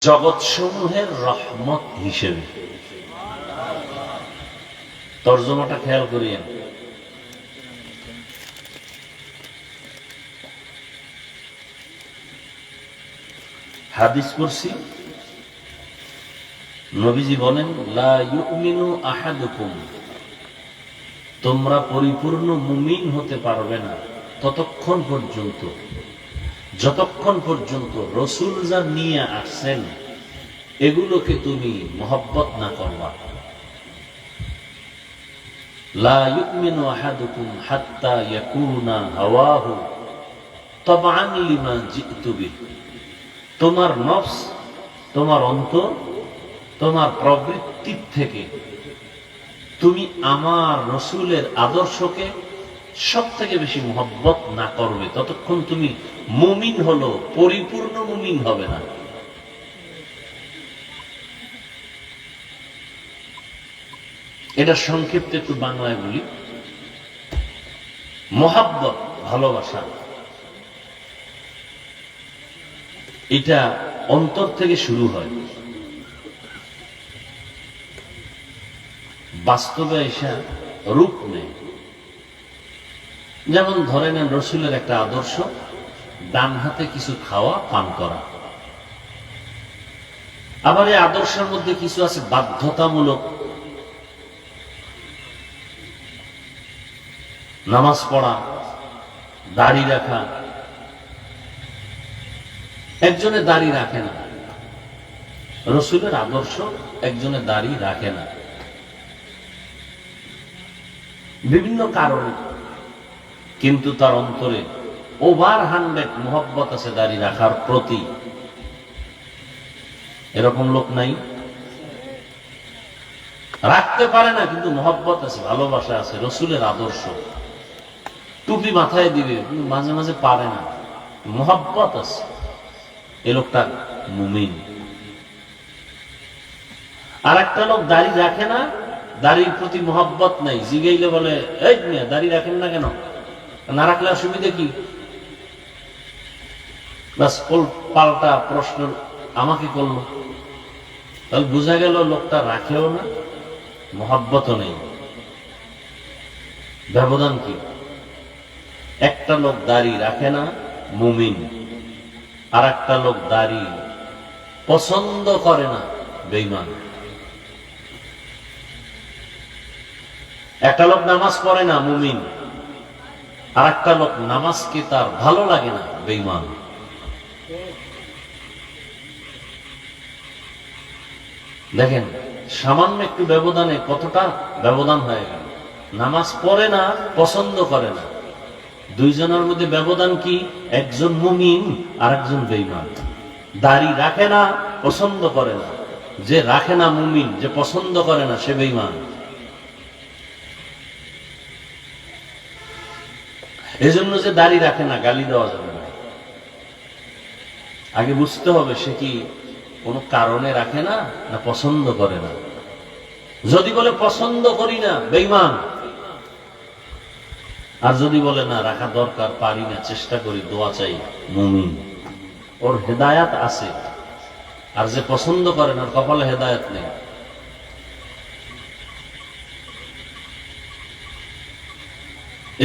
জগৎসমূহের রহমত হিসেবে। তর্জমাটা খেয়াল করিয়েন। হাদিস পড়ছি, নবীজি বলেন, লা ইউমিনু আহাদুকুম, তোমরা পরিপূর্ণ মুমিন হতে পারবে না যতক্ষণ পর্যন্ত রসুল যা নিয়ে আসছেন এগুলোকে তুমি মহব্বত না করবা। লা ইউমিনু আহাদুকুম হাত্তা ইয়াকুনা হাওয়াহু তাবআন লিমা জিতু বিহি, তোমার নফস, তোমার অন্তর, তোমার প্রবৃত্তির থেকে তুমি আমার রসুলের আদর্শকে সব থেকে বেশি মহব্বত না করবে ততক্ষণ তুমি মুমিন হলো পরিপূর্ণ মুমিন হবে না। এটা সংক্ষিপ্ত একটু বাংলায় বলি। মহব্বত, ভালোবাসা, এটা অন্তর থেকে শুরু হয়, বাস্তবে এসে রূপ নেয়। যেমন ধরে নেন রসুলের একটা আদর্শ, ডান হাতে কিছু খাওয়া পান করা। আবার এই আদর্শের মধ্যে কিছু আছে বাধ্যতামূলক, নামাজ পড়া, দাড়ি রাখা। একজনে দাড়ি রাখে না, রসুলের আদর্শ, একজনে দাড়ি রাখে না বিভিন্ন কারণে, কিন্তু তার অন্তরে ওভার 100 মোহব্বত আছে দাড়ি রাখার প্রতি। এরকম লোক নাই? রাখতে পারে না কিন্তু মোহব্বত আছে, ভালোবাসা আছে, রসুলের আদর্শ। টুপি মাথায় দিবে, মাঝে মাঝে পারে না, মোহব্বত আছে, এ লোকটা মুমিন। আর একটা লোক দাড়ি রাখে না, দাড়ির প্রতি মোহব্বত নাই, জিগাইলে বলে, এই মিয়া দাড়ি রাখেন না কেন, না রাখলে অসুবিধা কি? বাস পাল্টা প্রশ্ন আমাকে করলো, তাহলে বোঝা গেল লোকটা রাখেও না, মোহব্বতও নেই। ব্যবধান কি? একটা লোক দাড়ি রাখে না, মুমিন। আর একটা লোক দাড়ি পছন্দ করে না, বেঈমান। একটা লোক নামাজ পড়ে না, মুমিন। আর একটা লোক নামাজকে তার ভালো লাগে না, বেঈমান। দেখেন সামান্য একটু ব্যবধানে কতটা ব্যবধান হয়ে গেল। নামাজ পড়ে না, পছন্দ করে না, দুইজনের মধ্যে ব্যবধান কি? একজন মুমিন আর একজন বেঈমান। দাড়ি রাখে না, পছন্দ করে না, যে রাখে না মুমিন, যে পছন্দ করে না সে বেঈমান। এজন্য যে দাড়ি রাখে না গালি দেওয়া যাবে না, আগে বুঝতে হবে সে কি কোনো কারণে রাখে না, না পছন্দ করে না। যদি বলে পছন্দ করি না, বেঈমান। আর যদি বলে না রাখা দরকার, পারি না, চেষ্টা করি, দোয়া চাই, মুমিন। ওর হেদায়াত আছে। আর যে পছন্দ করে না, ওর কপালে হেদায়াত নেই।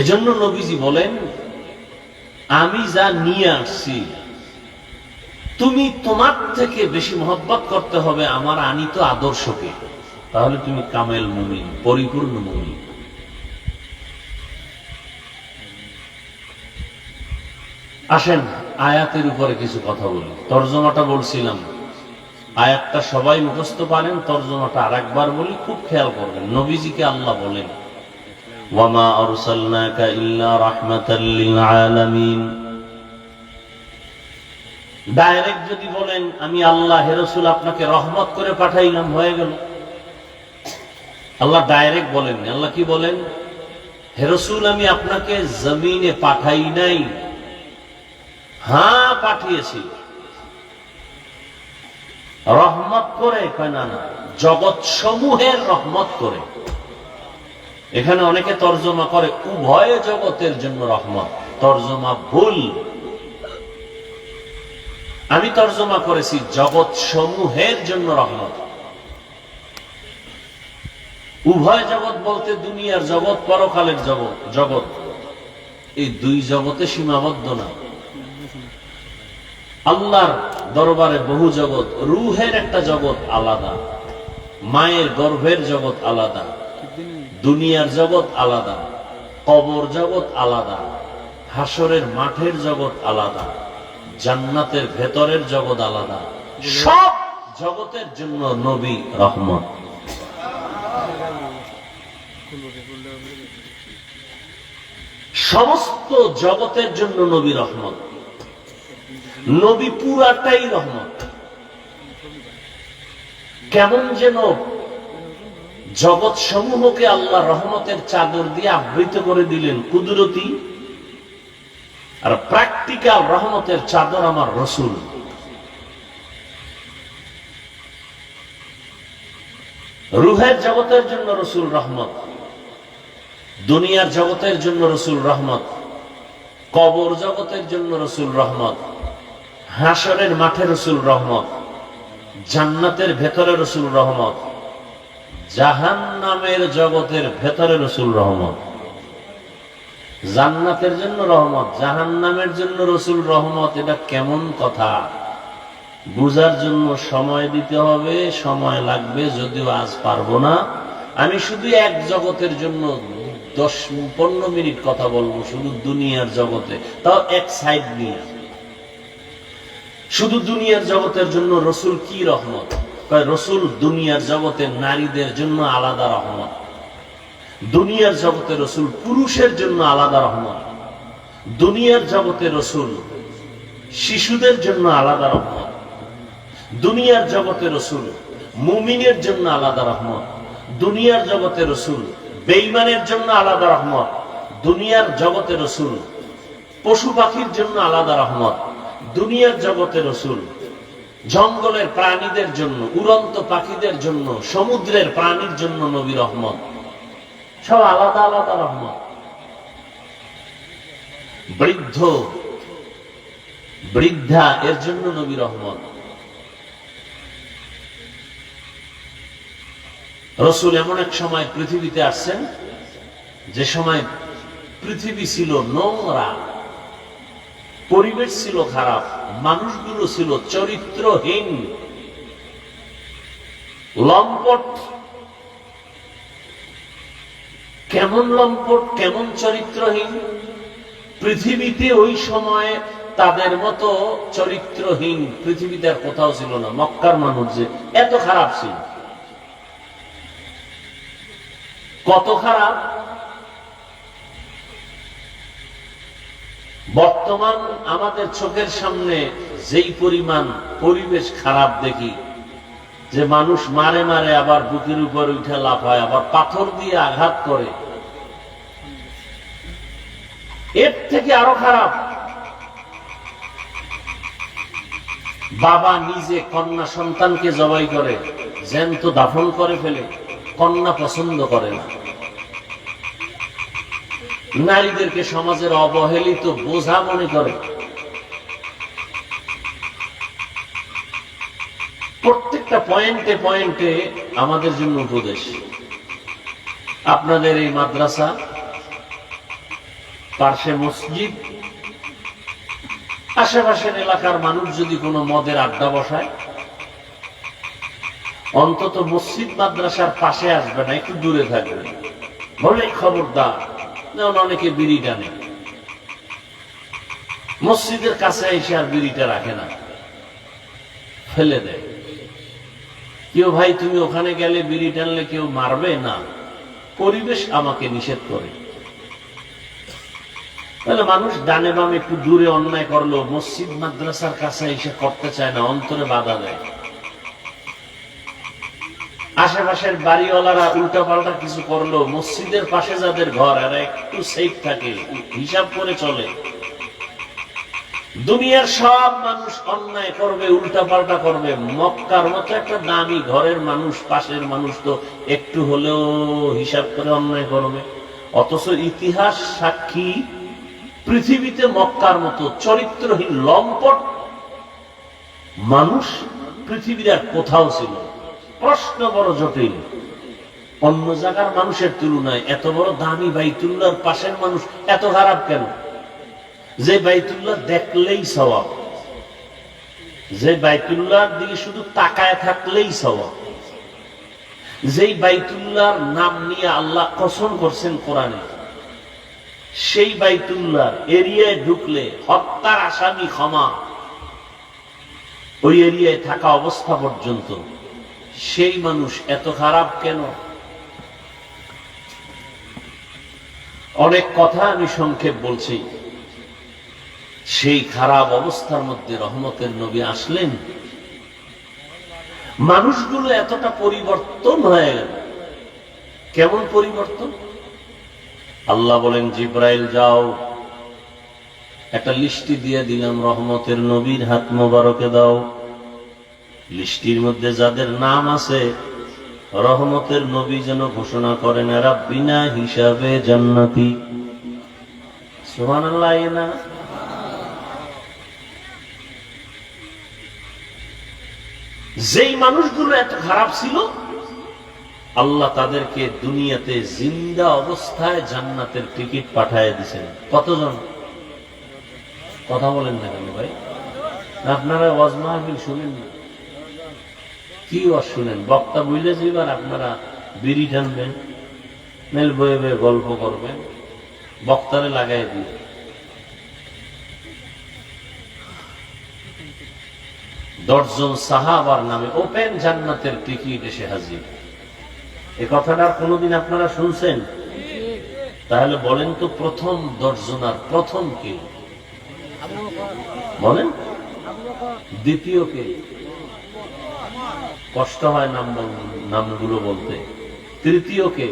এজন্য নবীজি বলেন, আমি যা নিয়ে আসছি তুমি তোমার থেকে বেশি মহব্বত করতে হবে আমার আনিত আদর্শকে, তাহলে তুমি কামেল মুমিন, পরিপূর্ণ মুমিন। আসেন আয়াতের উপরে কিছু কথা বলি। তর্জমাটা বলছিলাম, আয়াতটা সবাই মুখস্থ পারেন, তর্জমাটা আরেকবার বলি, খুব খেয়াল করবেন। নবীজিকে আল্লাহ বলেন, ওয়ামা আরসালনাকা ইল্লা রাহমাতাল লিল আলামিন। ডাইরেক্ট যদি বলেন আমি আল্লাহ, হে রাসূল আপনাকে রহমত করে পাঠাইলাম, হয়ে গেল। আল্লাহ ডাইরেক্ট বলেননি। আল্লাহ কি বলেন? হে রাসূল আমি আপনাকে জমিনে পাঠাই নাই, হ্যাঁ পাঠিয়েছি রহমত করে। কয় না না, জগৎ সমূহের রহমত করে। এখানে অনেকে তর্জমা করে উভয় জগতের জন্য রহমত, তর্জমা ভুল। আমি তর্জমা করেছি জগৎ সমূহের জন্য রহমত। উভয় জগৎ বলতে দুনিয়ার জগৎ, পরকালের জগৎ, এই দুই জগতে সীমাবদ্ধ না। আল্লাহর দরবারে বহু জগৎ। রুহের একটা জগৎ আলাদা, মায়ের গর্ভের জগৎ আলাদা, দুনিয়ার জগৎ আলাদা, কবর জগৎ আলাদা, হাসরের মাঠের জগৎ আলাদা, জান্নাতের ভেতরের জগৎ আলাদা। সব জগতের জন্য নবী রহমত। সমস্ত জগতের জন্য নবী রহমত। নবী পুরাটাই রহমত। কেমন যেন জগৎ সমূহকে আল্লাহ রহমতের চাদর দিয়ে আবৃত করে দিলেন, কুদরতি আর প্র্যাকটিক্যাল রহমতের চাদর আমার রসুল। রুহের জগতের জন্য রসুল রহমত, দুনিয়ার জগতের জন্য রসুল রহমত, কবর জগতের জন্য রসুল রহমত, হাসরের মাঠে রসুল রহমত, জান্নাতের ভেতরে রসুল রহমত, জাহান্নামের জগতের ভেতরে রসুল রহমত। জান্নাতের জন্য রহমত, জাহান্নামের জন্য রসুল রহমত, এটা কেমন কথা? বুঝার জন্য সময় দিতে হবে, সময় লাগবে, যদিও আজ পারবো না। আমি শুধু এক জগতের জন্য 10-15 মিনিট কথা বলবো, শুধু দুনিয়ার জগতে, তাও এক সাইড নিয়ে। শুধু দুনিয়ার জগতের জন্য রসুল কি রহমত? রসুল দুনিয়ার জগতে নারীদের জন্য আলাদা রহমত, দুনিয়ার জগতে রসুল পুরুষের জন্য আলাদা রহমত, দুনিয়ার জগতে রসুল শিশুদের জন্য আলাদা রহমত, দুনিয়ার জগতে রসুল মুমিনের জন্য আলাদা রহমত, দুনিয়ার জগতে রসুল বেঈমানের জন্য আলাদা রহমত, দুনিয়ার জগতে রসুল পশু পাখির জন্য আলাদা রহমত, দুনিয়ার জগতে রসুল জঙ্গলের প্রাণীদের জন্য, উড়ন্ত পাখিদের জন্য, সমুদ্রের প্রাণীর জন্য নবী রহমত। সব আলাদা আলাদা রহমত। বৃদ্ধ বৃদ্ধা এর জন্য নবী রহমত। রসুল এমন এক সময় পৃথিবীতে আসছেন যে সময় পৃথিবী ছিল নোংরা, পরিবেশ ছিল খারাপ, মানুষগুলো ছিল চরিত্রহীন, লম্পট। কেমন লম্পট, কেমন চরিত্রহীন! পৃথিবীতে ওই সময় তাদের মতো চরিত্রহীন পৃথিবীতে আর কোথাও ছিল না। মক্কার মানুষ যে এত খারাপ ছিল, কত খারাপ! বর্তমান আমাদের চোখের সামনে যেই পরিমাণ পরিবেশ খারাপ দেখি, যে মানুষ মারে মারে, আবার বুকের উপর উঠে লাফায়, আবার পাথর দিয়ে আঘাত করে, এর থেকে আরো খারাপ। বাবা নিজে কন্যা সন্তানকে জবাই করে, জ্যান্ত দাফন করে ফেলে, কন্যা পছন্দ করে না। নারীদেরকে সমাজের অবহেলিত বোঝা মনে করে। প্রত্যেকটা পয়েন্টে পয়েন্টে আমাদের জন্য উপদেশ। আপনাদের এই মাদ্রাসা, পার্শ্বে মসজিদ, আশেপাশের এলাকার মানুষ যদি কোনো মদের আড্ডা বসায়, অন্তত মসজিদ মাদ্রাসার পাশে আসবে না, একটু দূরে থাকবে, বলে খবরদার। যেমন অনেকে বিড়ি টানে, মসজিদের কাছে এসে আর বিড়িটা রাখে না, ফেলে দেয়। কেউ ভাই তুমি ওখানে গেলে বিড়ি টানলে কেউ মারবে না, পরিবেশ আমাকে নিষেধ করে। তাহলে মানুষ ডানে বামে একটু দূরে অন্যায় করলো, মসজিদ মাদ্রাসার কাছে এসে করতে চায় না, অন্তরে বাধা দেয়। আশেপাশের বাড়িওয়ালারা উল্টা পাল্টা কিছু করলো, মসজিদের পাশে যাদের ঘর এরা একটু সেফ থাকে, হিসাব করে চলে। দুনিয়ার সব মানুষ অন্যায় করবে, উল্টা পাল্টা করবে, মক্কার মতো একটা দামি ঘরের মানুষ, পাশের মানুষ তো একটু হলেও হিসাব করে অন্যায় করবে। অথচ ইতিহাস সাক্ষী, পৃথিবীতে মক্কার মতো চরিত্রহীন লম্পট মানুষ পৃথিবীর আর কোথাও ছিল। প্রশ্ন বড় জটিল, অন্য জায়গার মানুষের তুলনায় এত বড় দামি বাইতুল্লাহর পাশের মানুষ এত খারাপ কেন? যে বাইতুল্লাহ দেখলেই সওয়াব, যে বাইতুল্লাহর দিকে শুধু তাকায় থাকলেই সওয়াব, যেই বাইতুল্লাহর নাম নিয়ে আল্লাহ কসম করছেন কোরআনে, সেই বাইতুল্লাহ এরিয়ায় ঢুকলে হত্যার আসামি ক্ষমা, ওই এরিয়ায় থাকা অবস্থা পর্যন্ত, সেই মানুষ এত খারাপ কেন? অনেক কথা আমি সংক্ষেপ বলছি। সেই খারাপ অবস্থার মধ্যে রহমতের নবী আসলেন, মানুষগুলো এতটা পরিবর্তন হয়ে গেল। কেমন পরিবর্তন? আল্লাহ বলেন, জিব্রাইল যাও, একটা লিস্টি দিয়ে দিলাম, রহমতের নবীর হাত মোবারকে দাও। লিস্টির মধ্যে যাদের নাম আছে, রহমতের নবী যেন ঘোষণা করেন এরা বিনা হিসাবে জান্নাতি। সুবহানাল্লাহ। না, যেই মানুষগুলো এত খারাপ ছিল, আল্লাহ তাদেরকে দুনিয়াতে জিন্দা অবস্থায় জান্নাতের টিকিট পাঠিয়ে দিয়েছেন। কতজন? কথা বলেন না কেন ভাই? আপনারা ওয়াজ মাহফিল শুনেন না? কি ওয়াজ শুনেন? বক্তা বুঝলে যেবার আপনারা বিড়ি টানবেন, মেল বয়ে বয়ে গল্প করবেন, বক্তারে লাগাই দিয়ে। দশজন সাহাবার নামে ওপেন জান্নাতের টিকিট এসে হাজির। এ কথাটা কোনদিন আপনারা শুনছেন? তাহলে বলেন তো, প্রথম 10 জনার প্রথম কে? বলেন। দ্বিতীয় কে? কষ্ট হয় নামগুলো বলতে। তৃতীয় কে?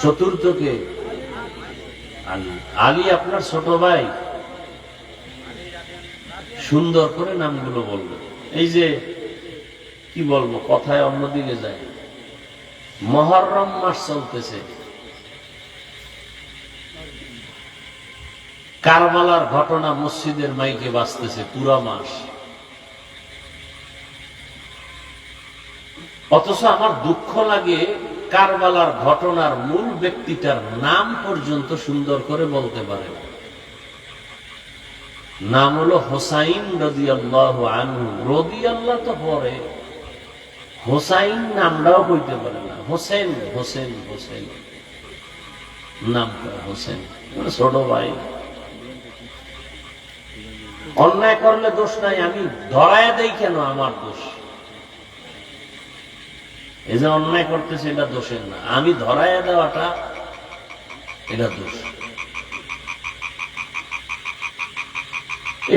চতুর্থ কে? আলী। আলী আপনার ছোট ভাই। সুন্দর করে নামগুলো বলবো। এই যে কি বলবো, কথায় অন্যদিকে যায়। মুহররম মাস চলতেছে, কারবালার ঘটনা মসজিদের মাইকে বাজতেছে পুরা মাস, অথচ আমার দুঃখ লাগে কারবালার ঘটনার মূল ব্যক্তিটার নাম পর্যন্ত সুন্দর করে বলতে পারে না। নাম হলো হোসাইন রাদিয়াল্লাহু আনহু। রাদিয়াল্লাহু তো পরে, হোসাইন নামটাও কইতে পারে না। হোসেন হোসেন হোসেন নাম, হোসেন ছোট ভাই। অন্যায় করলে দোষ নাই, আমি ধরায় দেই কেন? আমার দোষ। এই যে অন্যায় করতেছে এটা দোষের না, আমি ধরায় দেওয়াটা এটা দোষ।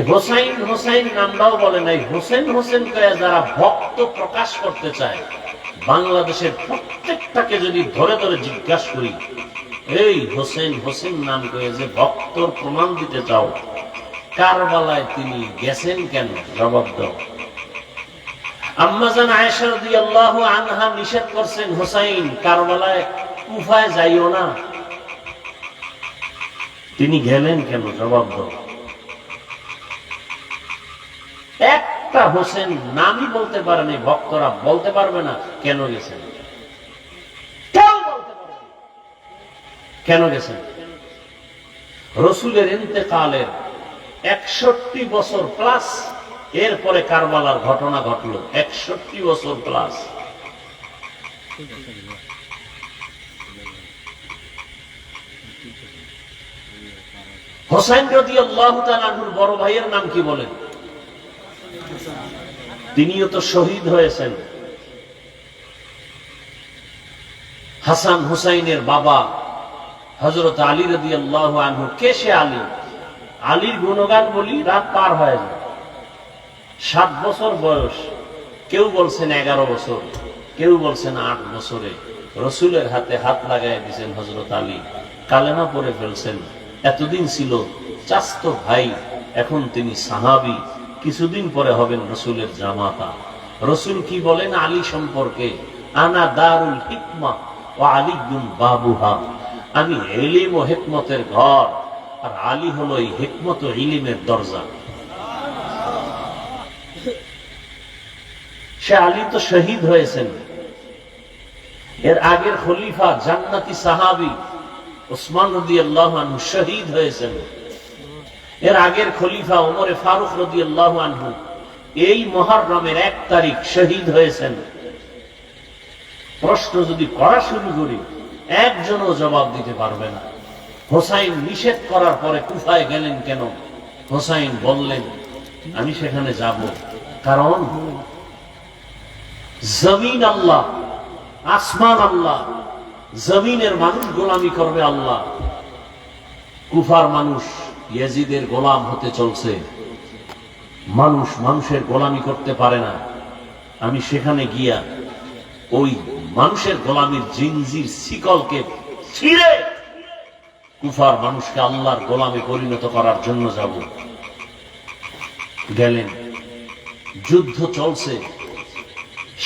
হোসাইন হোসাইন নামটাও বলে নাই। হোসেন হোসেন কয়ে যারা ভক্ত প্রকাশ করতে চায়, বাংলাদেশের প্রত্যেকটাকে যদি ধরে ধরে জিজ্ঞাসা করি, এই হোসেন হোসেন নাম কয়ে যে ভক্তর প্রমাণ দিতে চাও, কারবালায় তিনি গেছেন কেন? জবাব দাও। আম্মা জান আয়েশা রাদিয়াল্লাহু আনহা নিষেধ করছেন, হোসাইন কারবালায় কুফায় যাইও না, তিনি গেলেন কেন? জবাব দাও। একটা হোসেন নামই বলতে পারেনি, ভক্তরা বলতে পারবে না কেন গেছেন। কেউ বলতে পারবে না কেন গেছেন। রসুলের ইন্তেকালের 61 বছর প্লাস এরপরে কারবালার ঘটনা ঘটলো। 61 বছর প্লাস। হোসাইন রাদিয়াল্লাহু তাআলা আনহুর বড় ভাইয়ের নাম কি বলেন? তিনিও তো শহীদ হয়েছেন। হাসান হুসাইনের বাবা হযরত আলী রাদিয়াল্লাহু আনহু। কে সে আলী? আলীর গুণগান বলি রাত পার হয়ে যায়। 7 বছর বয়স, কেউ বলছেন 11 বছর, কেউ বলছেন 8 বছরে রসুলের হাতে হাত লাগাই দিয়েছেন হযরত আলী, কালেমা পড়ে ফেলছেন। এতদিন ছিল চাচতো ভাই, এখন তিনি সাহাবী, কিছুদিন পরে হবেন রসুলের জামাতা। রসুল কি বলেন আলী সম্পর্কে? আনা দারুল হিকমা ওয়া আলীউন বাবুহা। আমি ইলম ও হিকমতের ঘর, আর আলী হলো এই হিকমত ও ইলমের দরজা। সে আলী তো শহীদ হয়েছেন। এর আগের খলিফা জান্নাতি সাহাবী উসমান রাদিয়াল্লাহু আনহু শহীদ হয়েছেন। এর আগের খলিফা ওমরে ফারুক রাদিয়াল্লাহু আনহু এই মুহররমের 1 তারিখ শহীদ হয়েছেন। প্রশ্ন যদি করা শুরু করি, একজনও জবাব দিতে পারবে না। হোসাইন নিষেধ করার পরে কুফায় গেলেন কেন? হোসাইন বললেন, আমি সেখানে যাব কারণ জমিন আল্লাহ, আসমান আল্লাহ, জমিনের মানুষ গোলামি করবে আল্লাহ। কুফার মানুষ ইয়াজিদের গোলাম হতে চলছে। মানুষ মানুষের গোলামি করতে পারে না। আমি সেখানে গিয়া ওই মানুষের গোলামির জিনজির শিকলকে ছিঁড়ে কুফার মানুষকে আল্লাহর গোলামে পরিণত করার জন্য যাব। গেলেন, যুদ্ধ চলছে,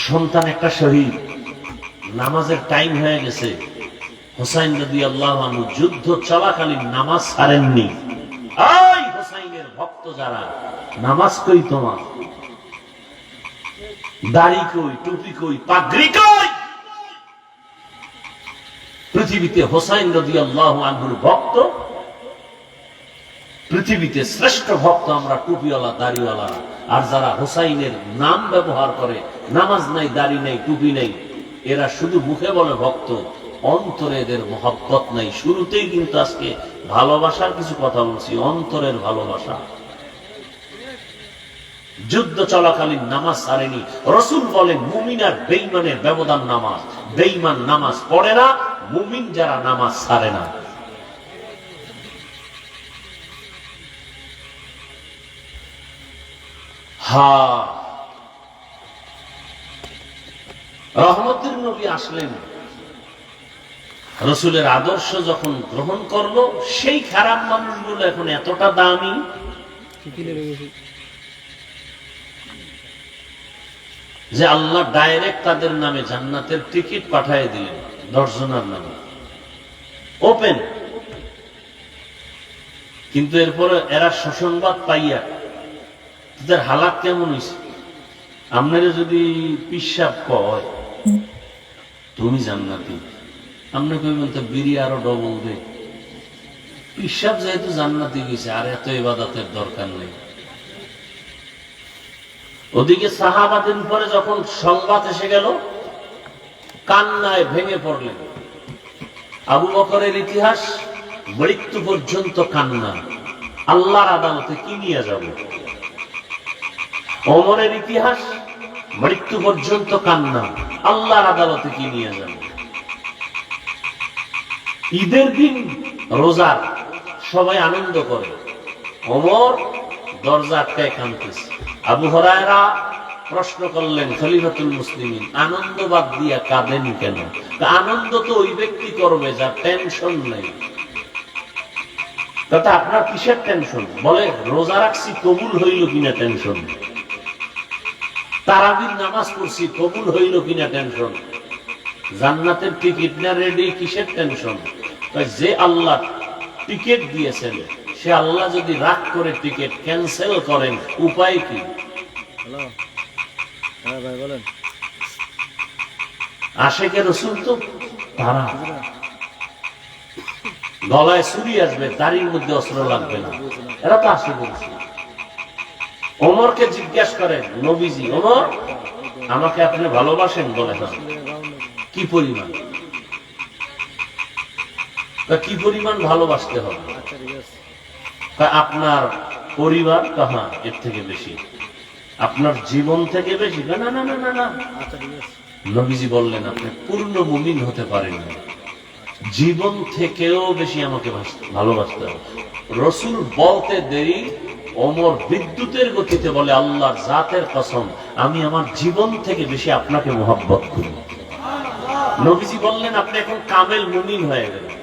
সন্তান একটা শহীদ, নামাজের টাইম হয়ে গেছে। হোসাইন রাদিয়াল্লাহু আনহু যুদ্ধ চলাকালীন নামাজ ছাড়েননি। এই হোসাইনের ভক্ত যারা, নামাজ কই তোমার? দাড়ি কই, টুপি কই, পাগড়ি কই? পৃথিবীতে হোসাইন রাদিয়াল্লাহু আনহুর ভক্ত, পৃথিবীতে শ্রেষ্ঠ ভক্ত আমরা টুপিওয়ালা, দাড়িওয়ালা। আর যারা হোসাইনের নাম ব্যবহার করে, নামাজ নাই, দাড়ি নাই, টুপি নাই, এরা শুধু মুখে বলে ভক্ত, অন্তরে এদের মহব্বত নাই। শুরুতেই কিন্তু আজকে ভালোবাসার কিছু কথা বলছি, অন্তরের ভালোবাসা। যুদ্ধ চলাকালীন নামাজ ছাড়েনি। রাসূল বলেন, মুমিন আর বেঈমানের ব্যবধান নামাজ। বেঈমান নামাজ পড়ে না, মুমিন যারা নামাজ ছাড়ে না। রহমতের নবী আসলেন, রাসূলের আদর্শ যখন গ্রহণ করলো, সেই খারাপ মানুষগুলো এখন এতটা দামি। যে আল্লাহ ডাইরেক্ট তাদের নামে জান্নাতের টিকিট পাঠিয়ে দিলেন, 10 জনের নামে ওপেন। কিন্তু এরপরে এরা সুসংবাদ পাইয়া তাদের হালাত কেমন হয়েছে? আপনারা যদি পিসাব কয় তুমি জান্নাতি, আপনি কইবেন তো বিড়ি আরো ডবল দে। পিসাব যেহেতু জান্নাতি গেছে, আর এত ইবাদতের দরকার নেই। ওদিকে সাহাবাদের উপরে যখন সংবাদ এসে গেল, কান্নায় ভেঙে পড়লেন। আবু বকরের ইতিহাস মৃত্যু পর্যন্ত কান্না, আল্লাহর আদালতে কি নিয়ে যাব। ওমরের ইতিহাস মৃত্যু পর্যন্ত কান্না, আল্লাহর আদালতে কি নিয়ে যাব। ঈদের দিন রোজার সবাই আনন্দ করে, ওমর দরজা আটকায় কাঁদতেছে। আবু হুরায়রা প্রশ্ন করলেন, খলিফাতুল মুসলিমিন, আনন্দ বাদ দিয়া কাঁদেন কেন? আনন্দ তো ওই ব্যক্তি করবে যার টেনশন নেই। তাতে আপনার কিসের টেনশন? বলে রোজা রাখছি, কবুল হইল কিনা টেনশন। তারাবির নামাজ পড়ছি, কবুল হইল কিনা টেনশন। জান্নাতের টিকিট না রেডি, কিসের টেনশন? যে আল্লাহ টিকিট দিয়েছেন, সে আল্লাহ যদি রাগ করে টিকিট ক্যান্সেল করেন, উপায় কি? আশেকে রাসূল তো তারা, গলায় ছুরি আসবে, দাড়ির মধ্যে অস্ত্র লাগবে না, এরা তো আশেকে রাসূল। ওমরকে জিজ্ঞাসা করেন, নবীজি, ওমর আমাকে আপনি ভালোবাসেন? বলে না। কি পরিমাণ? কি পরিমাণ ভালোবাসতে হবে? আপনার পরিবার কাহা এর থেকে বেশি, আপনার জীবন থেকে বেশি? না না না না না। নবীজি বললেন, আপনি পূর্ণ মুমিন হতে পারেন না, জীবন থেকেও বেশি আমাকে ভালোবাসতে হবে। রাসূল বলতে দেরি, ওমর বিদ্যুতের গতিতে বলে, আল্লাহর জাতের কসম, আমি আমার জীবন থেকে বেশি আপনাকে মহব্বত করি। নবীজি বললেন, আপনি এখন কামেল মুমিন হয়ে গেলেন।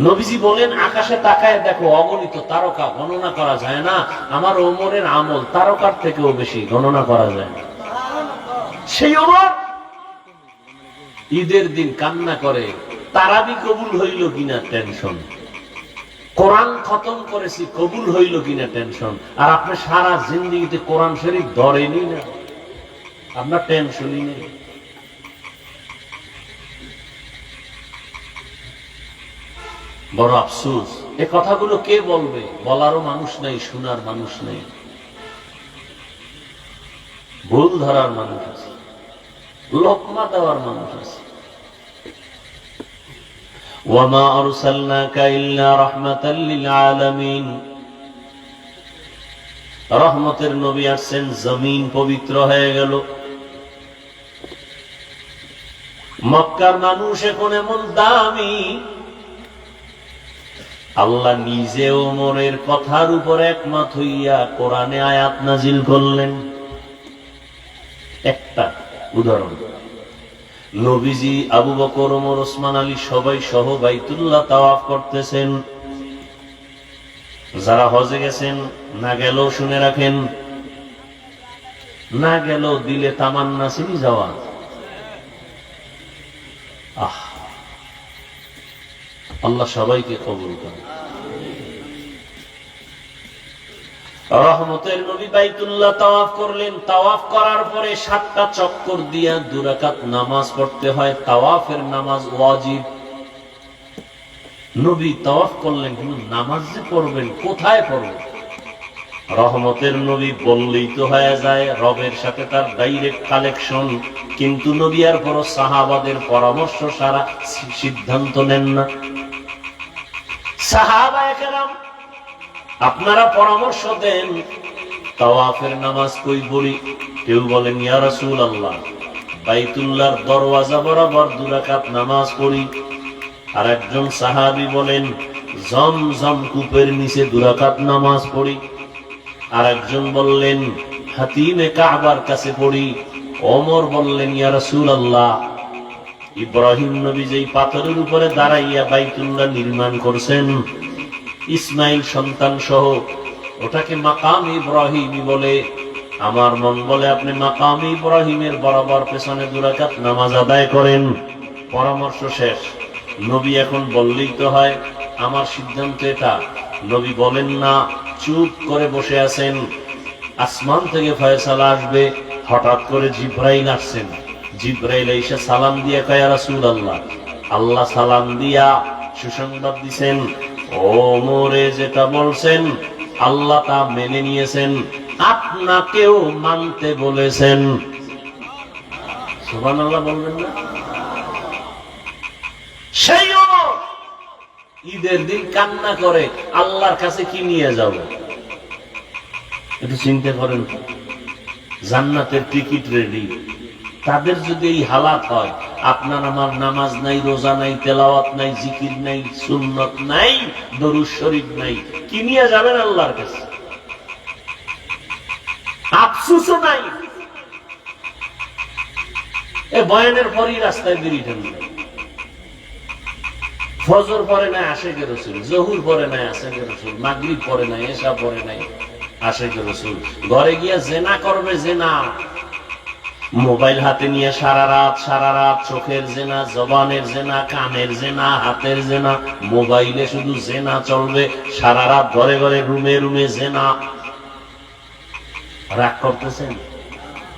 নবীজি বলেন, আকাশে তাকায় দেখো, অগণিত তারকা, গণনা করা যায় না। আমার ওমরের আমল তারকার থেকেও বেশি, গণনা করা যায় না। সেই ওমর ঈদের দিন কান্না করে, তারাবি কবুল হইল কিনা টেনশন। কোরআন খতম করেছি, কবুল হইল কিনা টেনশন। আর আপনি সারা জিন্দেগিতে কোরআন শরীফ ধরেনি না, আপনার টেনশনই নেই। বড় আফসোস, এ কথাগুলো কে বলবে? বলারও মানুষ নেই, শোনার মানুষ নেই, ভুল ধরার মানুষ আছে, লোকমা দেওয়ার মানুষ আছে। ওয়ামা আরসালনাকা ইল্লা রাহমাতাল লিল আলামিন, রহমতের নবী আসছেন, জমিন পবিত্র হয়ে গেল। মক্কার মানুষ এখন এমন দামি, আল্লাহ নিজে ওমরের কথার উপর একমত হইয়া কোরআনে আয়াত নাজিল করলেন। একটা উদাহরণ, নবীজি, আবু বকর, ওমর, ওসমান, আলী সবাই সহ বাইতুল্লাহ তাওয়াফ করতেছেন। যারা হজে গেছেন, না গেলেও শুনে রাখেন, না গেলেও দিলে তামান্না ছিনি যাওয়া। আল্লাহ সবাইকে কবুল করেন। রহমতের নবী বাইতুল্লাহ তাওয়াফ করলেন। তাওয়াফ করার পরে 7টা চক্কর দিয়া 2 রাকাত নামাজ পড়তে হয়। তাওয়াফের নামাজ ওয়াজিব। নবী তাওয়াফ করলেন, কিন্তু নামাজ যে পড়বেন, কোথায় পড়বেন? রহমতের নবী বললেই তো হয়ে যায়, রবের সাথে তার ডাইরেক্ট কানেকশন। কিন্তু নবী আর বড় সাহাবাদের পরামর্শ সারা সিদ্ধান্ত নেন না। সাহাবায়ে কেরাম আপনারা পরামর্শ দেন, তাওয়াফের নামাজ কই পড়ি? কেউ বলেন, ইয়া রাসূলুল্লাহ, বাইতুল্লাহর দরওয়াজা বরাবর 2 রাকাত নামাজ পড়ি। আর একজন সাহাবী বলেন, জমজম কূপের নিচে 2 রাকাত নামাজ পড়ি। আর একজন বললেন, হাতিমে কাবার কাছে পড়ি। ওমর বললেন, ইয়া রাসূলুল্লাহ, ইব্রাহিম নবী যেই পাথরের উপরে দাঁড়াইয়া বাইতুল্লাহ নির্মাণ করছেন, ইসমাইল সন্তান সহ, ওটাকে মাকাম ইব্রাহিমী বলে। আমার মন বলে আপনি মাকাম ইব্রাহিমের বরাবর পেছনে 2 রাকাত নামাজ আদায় করেন। পরামর্শ শেষ। নবী এখন বললেই তো হয়, আমার সিদ্ধান্ত এটা। নবী বলেন না, চুপ করে বসে আছেন। আসমান থেকে ফয়সালা আসবে। হঠাৎ করে জিব্রাইল আসছেন। জিব্রাইল এসে সালাম দিয়া কয়, ইয়া রাসূলুল্লাহ, আল্লাহ সালাম দিয়া সুসংবাদ দিছেন, ওমরে যেটা বলছেন আল্লাহ তা মেনে নিয়েছেন, আপনাকেও মানতে বলেছেন। সুবহানাল্লাহ বলবেন না? সেই ওমর ঈদের দিন কান্না করে, আল্লাহর কাছে কি নিয়ে যাব? একটু চিন্তা করেন। জান্নাতের টিকিট রেডি। তাদের যদি এই হালাত হয়, আপনার আমার নামাজ নাই, রোজা নাই, তেলাওয়াত নাই, জিকির নাই, সুন্নত নাই, দরুদ শরীফ নাই, কি নিয়ে যাবেন আল্লাহর কাছে? আফসোসও নাই। এ বয়ানের পরই রাস্তায় বেরিয়ে ঠেলবে। ফজর পরে নাই আশেকে রসুল, জহুর পরে নাই আশেকে রসুল, মাগরিব পরে নাই, এশা পরে নাই আশেকে রসুল। ঘরে গিয়া জেনা করবে, জেনা। মোবাইল হাতে নিয়ে সারা রাত চোখের জেনা, জবানের জেনা, কানের জেনা, হাতের জেনা। মোবাইলে শুধু জেনা চলবে, সারা রাত ঘরে ঘরে, রুমে রুমে জেনা। রাগ করতেছেন?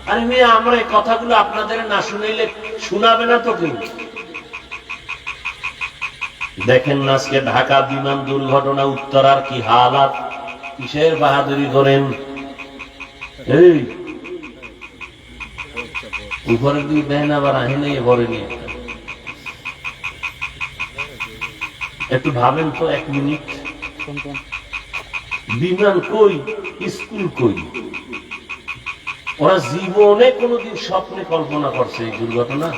আরে মেয়ে, আমরা এই কথাগুলো আপনাদের না শুনাইলে শোনাবে না তো কেউ। দেখেন না আজকে ঢাকা বিমান দুর্ঘটনা, উত্তরার কি হালাত। কিসের বাহাদুরি করেন? এই উপরের দিকে দেন, আবার আহে নেই ভরে নিয়ে। একটু ভাবেন তো 1 মিনিট। বিমান কই, স্কুল কই? ওরা জীবনে কোনোদিন স্বপ্নে কল্পনা করছে এই দুর্ঘটনা?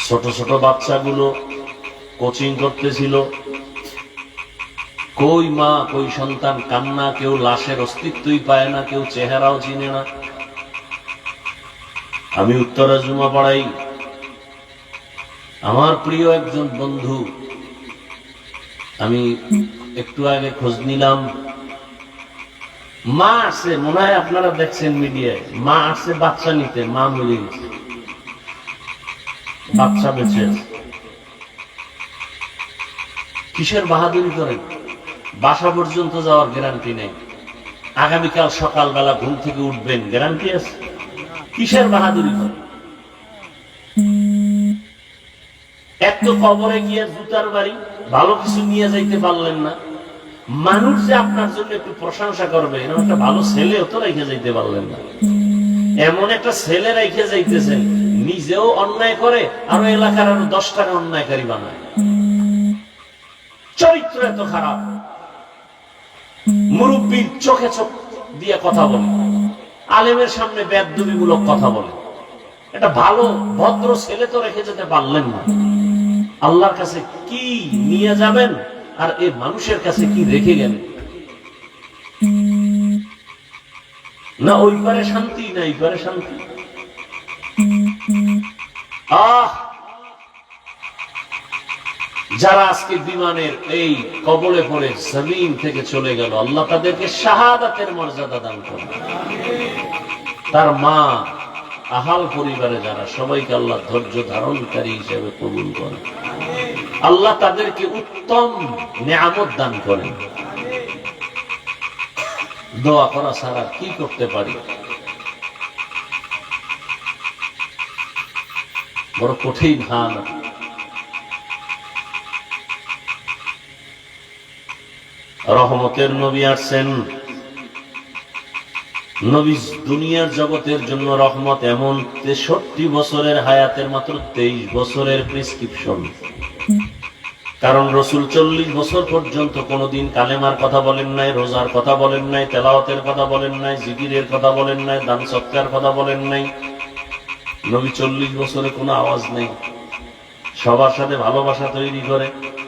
ছোট ছোট বাচ্চাগুলো কোচিং করতেছিল, কই মা কই সন্তান, কান্না। কেউ লাশের অস্তিত্বই পায় না, কেউ চেহারাও চিনে না। আমি উত্তরা জুমা পড়াই। আমার প্রিয় একজন বন্ধু, আমি একটু আগে খোঁজ নিলাম, মা আসছে, মনে হয় আপনারা দেখছেন মিডিয়ায়, মা আসছে বাচ্চা নিতে, মা মরে গেছে, বাচ্চা বেঁচে আছে। কিসের বাহাদুরি করেন? বাসা পর্যন্ত যাওয়ার গ্যারান্টি নেই। আগামীকাল সকালবেলা ঘুম থেকে উঠবেন, গ্যারান্টি আছে? কিসের বাহাদুরি করেন? এত কবরে গিয়ে জুতার বাড়ি, ভালো কিছু নিয়ে যাইতে পারলেন না। মানুষ যে আপনার জন্য একটু প্রশংসা করবে, এরকম একটা ভালো ছেলেও তো রেখে যাইতে পারলেন না। এমন একটা ছেলে রেখে যাইতেছেন, নিজেও অন্যায় করে আর এলাকার আরো 10টাকে অন্যায়কারী বানায়। চরিত্র এত খারাপ। মুরব্বীর চোখে চোখ দিয়ে কথা বলে, আলেমের সামনে বেয়াদবিমূলক কথা বলে। একটা ভালো ভদ্র ছেলে তো রেখে যেতে পারলেন না। আল্লাহর কাছে কি নিয়ে যাবেন আর এই মানুষের কাছে কি রেখে গেলেন? না ওই পারে শান্তি, না এই পারে শান্তি। যারা আজকে বিমানের এই কবলে পড়ে জমিন থেকে চলে গেল, আল্লাহ তাদেরকে শাহাদাতের মর্যাদা দান করেন। তার মা, আহাল পরিবারে যারা, সবাইকে আল্লাহ ধৈর্য ধারণকারী হিসেবে কবুল করেন। আল্লাহ তাদেরকে উত্তম নিয়ামত দান করেন। দোয়া করা ছাড়া কি করতে পারি? বড় কঠিন হাল। রহমতের নবী আসছেন। নবী দুনিয়ার জগতের জন্য রহমত। এমন 63 বছরের হায়াতের মাত্র 23 বছরের প্রেসক্রিপশন। কারণ রসুল 40 বছর পর্যন্ত কোনদিন কালেমার কথা বলেন নাই, রোজার কথা বলেন নাই, তেলাওয়াতের কথা বলেন নাই, জিকিরের কথা বলেন নাই, দান সৎকার কথা বলেন নাই। নবী 40 বছরে কোনো আওয়াজ নেই। সবার সাথে ভালোবাসা তৈরি করে।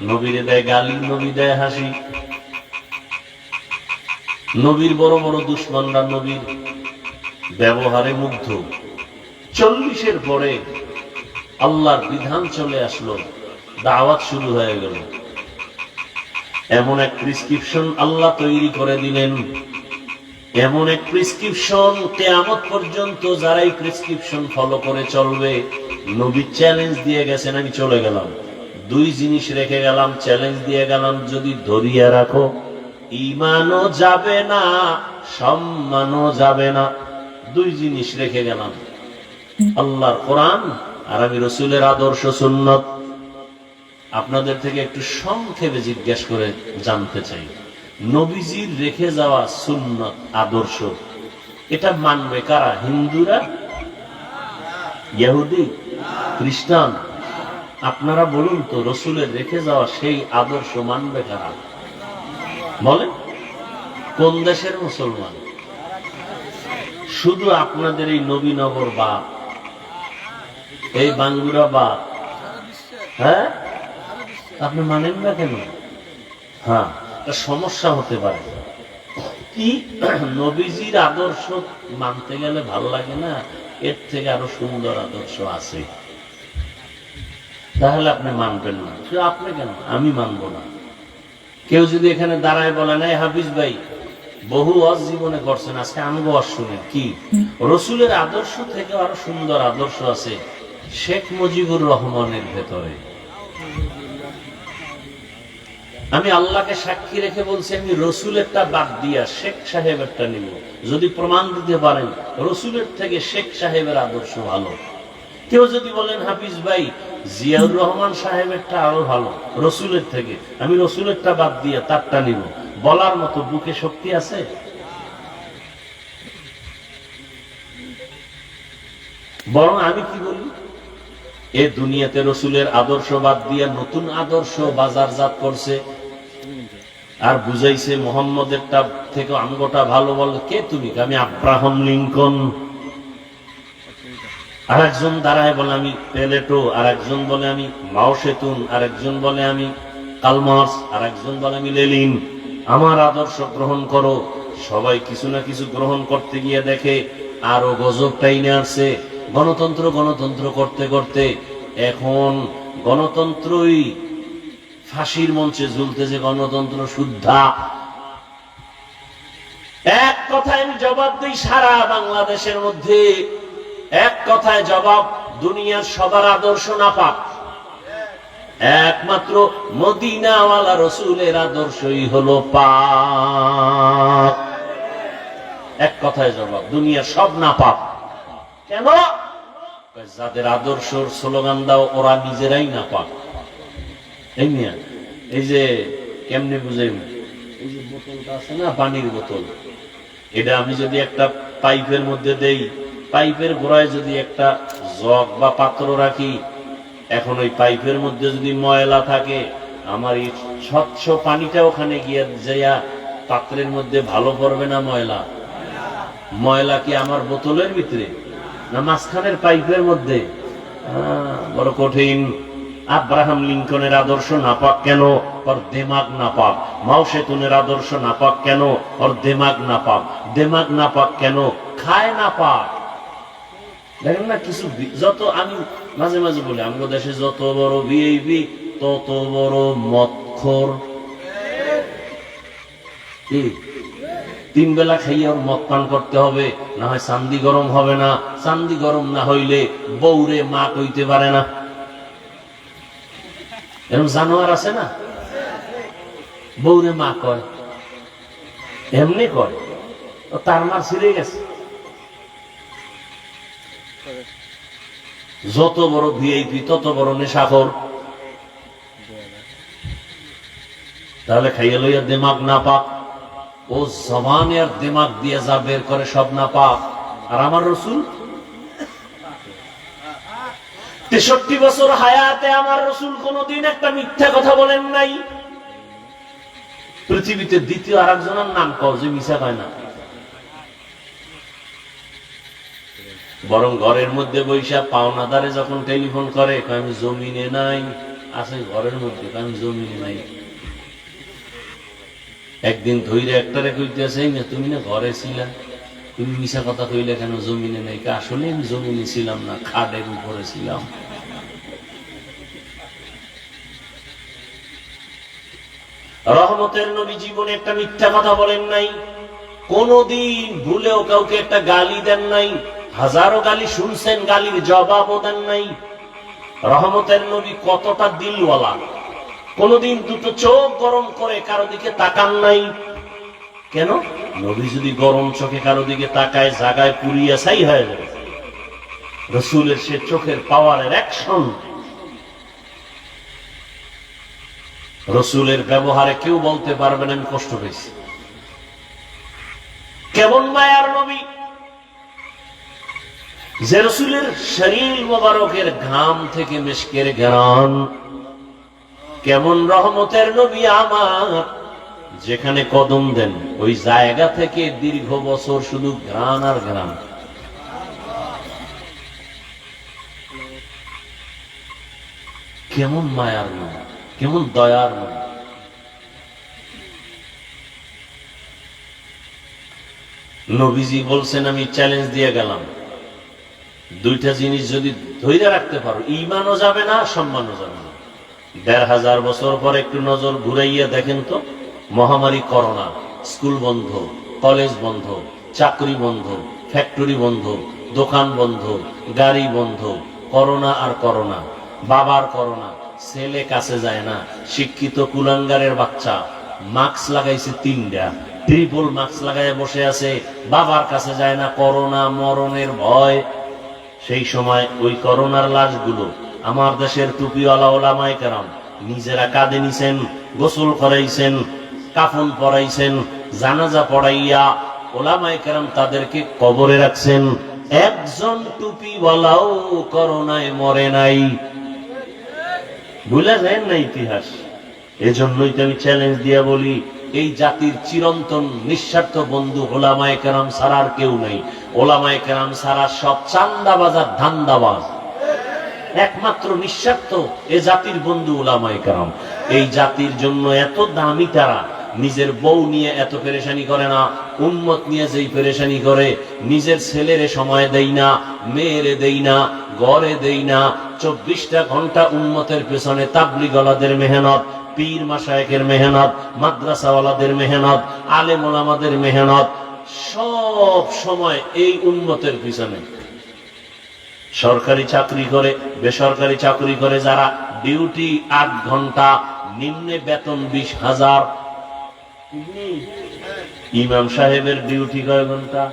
নবীরে দেয় গালি, নবী দেয় হাসি। নবীর বড় বড় দুশ্মনরা নবীর ব্যবহারে মুগ্ধ। 40-এর পরে আল্লাহর বিধান চলে আসলো, দাওয়াত শুরু হয়ে গেল। এমন এক প্রেসক্রিপশন আল্লাহ তৈরি করে দিলেন, এমন এক প্রেসক্রিপশন, কিয়ামত পর্যন্ত যারা এই প্রেসক্রিপশন ফলো করে চলবে। নবী চ্যালেঞ্জ দিয়ে গেছেন, আমি চলে গেলাম, 2 জিনিস রেখে গেলাম, চ্যালেঞ্জ দিয়ে গেলাম, যদি ধরিয়া রাখো ঈমানও যাবে না, সম্মানও যাবে না। 2 জিনিস রেখে গেলাম, আল্লাহর কোরআন আর আমি রসুলের আদর্শ সুন্নত। আপনাদের থেকে একটু সংক্ষেপে জিজ্ঞেস করে জানতে চাই, নবীজির রেখে যাওয়া সুন্নত আদর্শ, এটা মানবে কারা? হিন্দুরা, ইহুদি, খ্রিস্টান? আপনারা বলুন তো, রসুলের রেখে যাওয়া সেই আদর্শ মানবে কারা? বলেন, কোন দেশের মুসলমান? শুধু আপনাদের এই নবীনগর বাপ, এই বাঙ্গুরা বাপ। হ্যাঁ, আপনি মানেন না কেন? হ্যাঁ, সমস্যা হতে পারে কি? নবীজির আদর্শ মানতে গেলে ভালো লাগে না? এর থেকে আরো সুন্দর আদর্শ আছে, তাহলে আপনি মানবেন না। আপনি কেন? আমি মানবো না। কেউ যদি এখানে দাঁড়ায় বলে, নাই হাফিজ ভাই বহু ওয়াজ জীবনে করছেন, আজকে আমি ওয়াজ শুনেন, কি রসুলের আদর্শ থেকে আরো সুন্দর আদর্শ আছে শেখ মুজিবুর রহমানের ভেতরে। আমি আল্লাহকে সাক্ষী রেখে বলছি, আমি রসুলেরটা বাদ দিয়া শেখ সাহেবেরটা নিব। যদি প্রমাণ দিতে পারেন রসুলের থেকে শেখ সাহেবের আদর্শ ভালো। কেউ যদি বলেন হাফিজ ভাই জিয়াউর রহমান সাহেবেরটা আরো ভালো রসুলের থেকে, আমি রসুলেরটা বাদ দিয়ে তারটা নিব, বলার মতো বুকে শক্তি আছে? বরং আমি কি বলি, এ দুনিয়াতে রসুলের আদর্শ বাদ দিয়ে নতুন আদর্শ বাজারজাত করছে আর বুঝাইছে মোহাম্মদেরটা থেকে আমগোটা ভালো। বল কে তুমি? আমি আব্রাহাম লিঙ্কন। আর একজন দাঁড়ায় বলে আমি পেলেটো, আর একজন বলে আমি মাও সেতুন, আর একজন বলে আমি কালমার্স, আর একজন বলে আমি লেনিন। আমার আদর্শ গ্রহণ করো। সবাই কিছু না কিছু গ্রহণ করতে গিয়ে দেখে আরো গজব টাইনে আসছে। গণতন্ত্র গণতন্ত্র করতে করতে এখন গণতন্ত্রই ফাঁসির মঞ্চে ঝুলতেছে। গণতন্ত্র শুদ্ধা। এক কথায় আমি জবাব দিই, সারা বাংলাদেশের মধ্যে এক কথায় জবাব, দুনিয়ার সবার আদর্শ নাপাক। একমাত্র মদিনাওয়ালা রসুলের আদর্শই হলো পাক। এক কথায় জবাব, দুনিয়ার সব না পাক। কেন? যাদের আদর্শর স্লোগান দাও ওরা নিজেরাই না পাক। এই যে কেমনে বুঝেন, এই যে বোতলটা আছে না, পানির বোতল, এটা আমি যদি একটা পাইপের মধ্যে দেই, পাইপের গোড়ায় যদি একটা জগ বা পাত্র রাখি, এখন ওই পাইপের মধ্যে যদি ময়লা থাকে, আমার এই স্বচ্ছ পানিটা ওখানে গিয়ে যাইয়া পাত্রের মধ্যে ভালো পড়বে না ময়লা? ময়লা কি আমার বোতলের ভিতরে না মাঝখানের পাইপের মধ্যে? বড় কঠিন। আব্রাহাম লিঙ্কনের আদর্শ নাপাক কেন? ওর দেমাগ নাপাক। মাও সেতুনের আদর্শ নাপাক কেন? ওর দেমাগ নাপাক। দেমাগ নাপাক কেন? খায় নাপাক। দেখেন না, কিছু যত, আমি মাঝে মাঝে বলি, আমাদের দেশে যত বড় ভিআইপি তত বড় মদখোর। তিন বেলা খাইয়ে ওর মদ পান করতে হবে, না হয় চান্দি গরম হবে না। চান্দি গরম না হইলে বউরে মা কইতে পারে না। এরকম জানোয়ার আছে না, বউরে মা কয়, এমনি কয়, তার মার ছিঁড়ে গেছে। যত বড় ভিআইপি তত বড় নেশাখোর। তাহলে খাইয়ে লইয়া দেমাগ না পাক। ও জবানের দিমাগ দিয়ে যা বের করে সব না পাক। আর আমার রসুল 63 বছর হায়াতে আমার রসুল কোনদিন একটা মিথ্যা কথা বলেন নাই। পৃথিবীতে দ্বিতীয় আর একজনের নাম কও যে মিছা কয় না। বরং ঘরের মধ্যে বৈশা পাওনাদারে যখন টেলিফোন করে, আমি জমিনে নাই, আছে ঘরের মধ্যে, আমি জমিনে নাই। একদিন ধৈর্য একটারে কইতেছে, তুমি না ঘরে ছিলা, তুমি মিশা কথা কইলে কেন জমিনে নাই? আসলে আমি জমিনে ছিলাম না, খাটের উপরে ছিলাম। রহমতের নবী জীবনে একটা মিথ্যা কথা বলেন নাই, কোনদিন ভুলেও কাউকে একটা গালি দেন নাই। হাজারো গালি শুনছেন, গালির জবাবও দেন নাই। রহমতের নবী কতটা দিলওয়ালা, কোনদিন দুটো চোখ গরম করে কারো দিকে তাকান নাই। কেন? নবী যদি গরম চোখে কারো দিকে তাকায়, জায়গায় পুড়িয়া ছাই হয়ে যাবে। রসুলের সে চোখের পাওয়ারের অ্যাকশন, রসুলের ব্যবহারে কেউ বলতে পারবে না আমি কষ্ট পেয়েছি। কেমন মায়ার নবী, যে রসুলের শরীর মোবারকের ঘাম থেকে মিশকের ঘ্রাণ। কেমন রহমতের নবী আমার, যেখানে কদম দেন ওই জায়গা থেকে দীর্ঘ বছর শুধু ঘ্রাণ আর ঘ্রাণ। কেমন মায়ার নবী, কেমন দয়ার নবী। নবীজি বলছেন, আমি চ্যালেঞ্জ দিয়ে গেলাম, দুইটা জিনিস যদি ধৈর্য রাখতে পারো, ঈমানও যাবে না, সম্মানও যাবে না। ১৫০০ বছর পর একটু নজর ঘুরাইয়া দেখেন তো, মহামারী করোনা, স্কুল বন্ধ, কলেজ বন্ধ, চাকরি বন্ধ, ফ্যাক্টরি বন্ধ, দোকান বন্ধ, গাড়ি বন্ধ, করোনা আর করোনা, বাবার করোনা, ছেলে কাছে যায় না, শিক্ষিত কুলাঙ্গারের বাচ্চা মাস্ক লাগাইছে ৩টা, ট্রিপল মাস্ক লাগায় বসে আছে, বাবার কাছে যায় না, করোনা মরণের ভয়। সেই সময় ওই করোনার লাশগুলো আমার দেশের টুপিওয়ালা ওলামায়ে কেরাম নিজেরা কাঁধে নিছেন, গোসল করাইছেন, কাফন পরাইছেন, জানাজা পড়াইয়া ওলামায়ে কেরাম তাদেরকে কবরে রাখছেন। একজন টুপিওয়ালাও করোনায় মরে নাই। ভুলে যায় না ইতিহাস। এজন্যই তো আমি চ্যালেঞ্জ দিয়া বলি, এই জাতির চিরন্তন নিঃস্বার্থ বন্ধু ওলামায়ে কেরাম ছাড়া আর কেউ নাই। ওলামায়ে কেরাম ছাড়া সব চান্দাবাজ আর ধান্দাবাজ। একমাত্র নিঃস্বার্থ এ জাতির বন্ধু ওলামায়ে কেরাম। এই জাতির জন্য এত দামি তারা, নিজের বউ নিয়ে এত পেরেশানি করে না, উম্মত নিয়ে যেই পেরেশানি করে, নিজের ছেলেরে সময় দেই না, মেয়েরে দেই না, ঘরে দেই না। 24টা ঘন্টা উম্মতের পেছনে তাবলীগওয়ালাদের মেহনত, পীর মাশায়েখের মেহনত, মাদ্রাসাওয়ালাদের মেহনত, আলেম ওলামাদের মেহনত, সব সময় এই উম্মতের পিছনে। সরকারি চাকরি করে, বেসরকারি চাকরি করে যারা, ডিউটি 8 ঘন্টা, নিম্নে বেতন 20,000। ইমাম সাহেবের ডিউটি কয় ঘন্টা?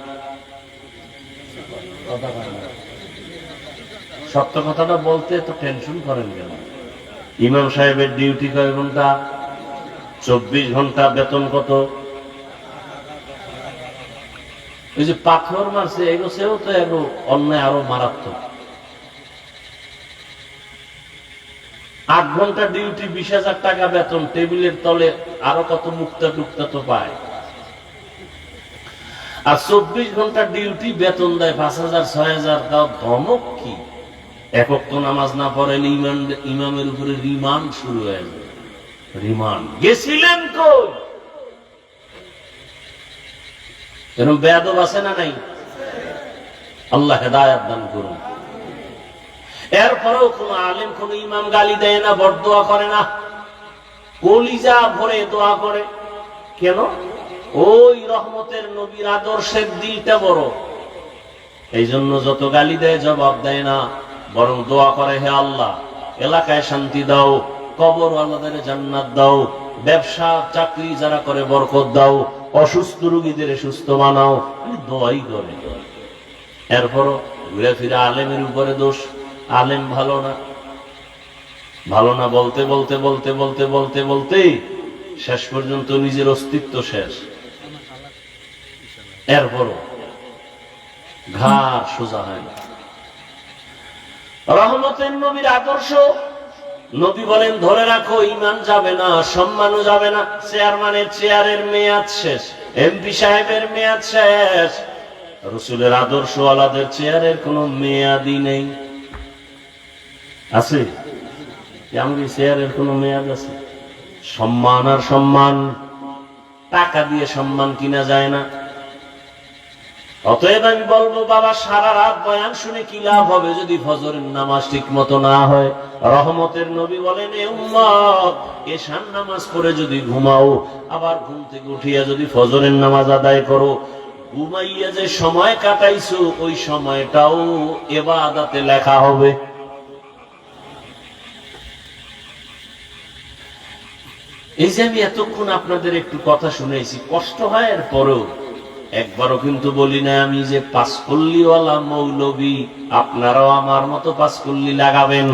সত্য কথাটা বলতে তো টেনশন করেন কেন? ইমাম সাহেবের ডিউটি কয় ঘন্টা? 24 ঘন্টা, বেতন কত? ওই যে পাথর মারছে এগোছেও তো এগো অন্যায় আরো মারাত্মক। 8 ঘন্টা ডিউটি, 20,000 টাকা বেতন, টেবিলের তলে আরো কত মুক্তা টুক্তা তো পায়। আর 24 ঘন্টা ডিউটি, বেতন দেয় 5,000 6,000। তাও ধমক কি? একক তো নামাজ না পড়েন ইমামের উপরে রিমান্ড শুরু হয়ে যাবে। রিমান্ড গেছিলেন কই? এরকম বেয়াদব আছে না নাই? আল্লাহ হেদায়েত দান করুন। এরপরেও কোন আলেম কোন ইমাম গালি দেয় না, বরদোয়া করে না, কলিজা ভরে দোয়া করে। কেন? ওই রহমতের নবীর আদর্শের দিলটা বড়। এই জন্য যত গালি দেয় জবাব দেয় না, বরং দোয়া করে, হে আল্লাহ এলাকায় শান্তি দাও, কবর আল্লাহদের জান্নাত দাও, ব্যবসা চাকরি যারা করে বরকত দাও, অসুস্থ রোগীদের সুস্থ বানাও। দোয়াই করে। এরপরও ঘুরে ফিরে আলেমের উপরে দোষ। আলেম ভালো না, ভালো না বলতে বলতে বলতে বলতে বলতে বলতে শেষ পর্যন্ত নিজের অস্তিত্ব শেষ। এরপরও ঘাড় সোজা হয় না। রহমতের নবীর আদর্শ, নবী বলেন ধরে রাখো, ইমান যাবে না, সম্মানও যাবে না। চেয়ারম্যানের চেয়ারের মেয়াদ শেষ, এমপি সাহেবের মেয়াদ শেষ। রসুলের আদর্শ আলাদের চেয়ারের কোনো মেয়াদই নেই। আছে? আমাদের চেয়ারের কোনো মেয়াদ আছে? সম্মান আর সম্মান, টাকা দিয়ে সম্মান কিনা যায় না। অতএব আমি বলবো বাবা, সারা রাত বয়ান শুনে কি লাভ হবে যদি ফজরের নামাজ ঠিক মতো না হয়? রহমতের নবী বলেন, এ উম্মত, এশার নামাজ পড়ে যদি ঘুমাও, আবার ঘুম থেকে উঠিয়া যদি ফজরের নামাজ আদায় করো, ঘুমাইয়া যে সময় কাটাইছো ওই সময়টাও ইবাদতে লেখা হবে। এই যে আমি এতক্ষণ আপনাদের একটু কথা শুনেছি, কষ্ট হয়, এর পরেও একবারও কিন্তু বলি না আমি যে পাঁচকল্লিওয়ালা মৌলবী, আপনারাও আমার মতো পাঁচকল্লি লাগাবেন,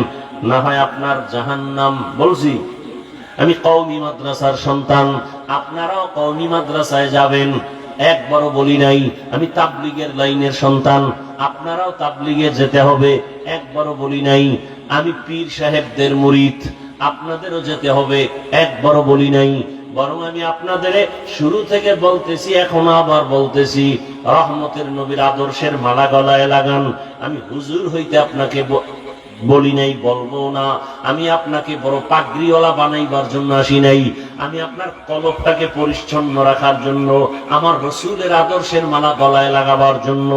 না হয় আপনার জাহান্নাম। বলছি আমি কওমি মাদ্রাসার সন্তান, আপনারাও কওমি মাদ্রাসায় যাবেন। একবারও বলি নাই আমি তাবলীগের লাইনের সন্তান, আপনারাও তাবলীগে যেতে হবে। একবারও বলি নাই আমি পীর সাহেবদের মুরিদ, আপনাদেরও যেতে হবে। একবারও বলি নাই। বরং আমি আপনাদের শুরু থেকে বলতেছি, এখন আবার বলতেছি, রহমতের নবীর আদর্শের মালা গলায় লাগান। আমি হুজুর হইতে আপনাকে বলি নাই, বলবো না। আমি আপনাকে বড় পাগড়িওয়ালা বানাইবার জন্য আসি নাই। আমি আপনার কলবটাকে পরিচ্ছন্ন রাখার জন্য, আমার রসুলের আদর্শের মালা গলায় লাগাবার জন্য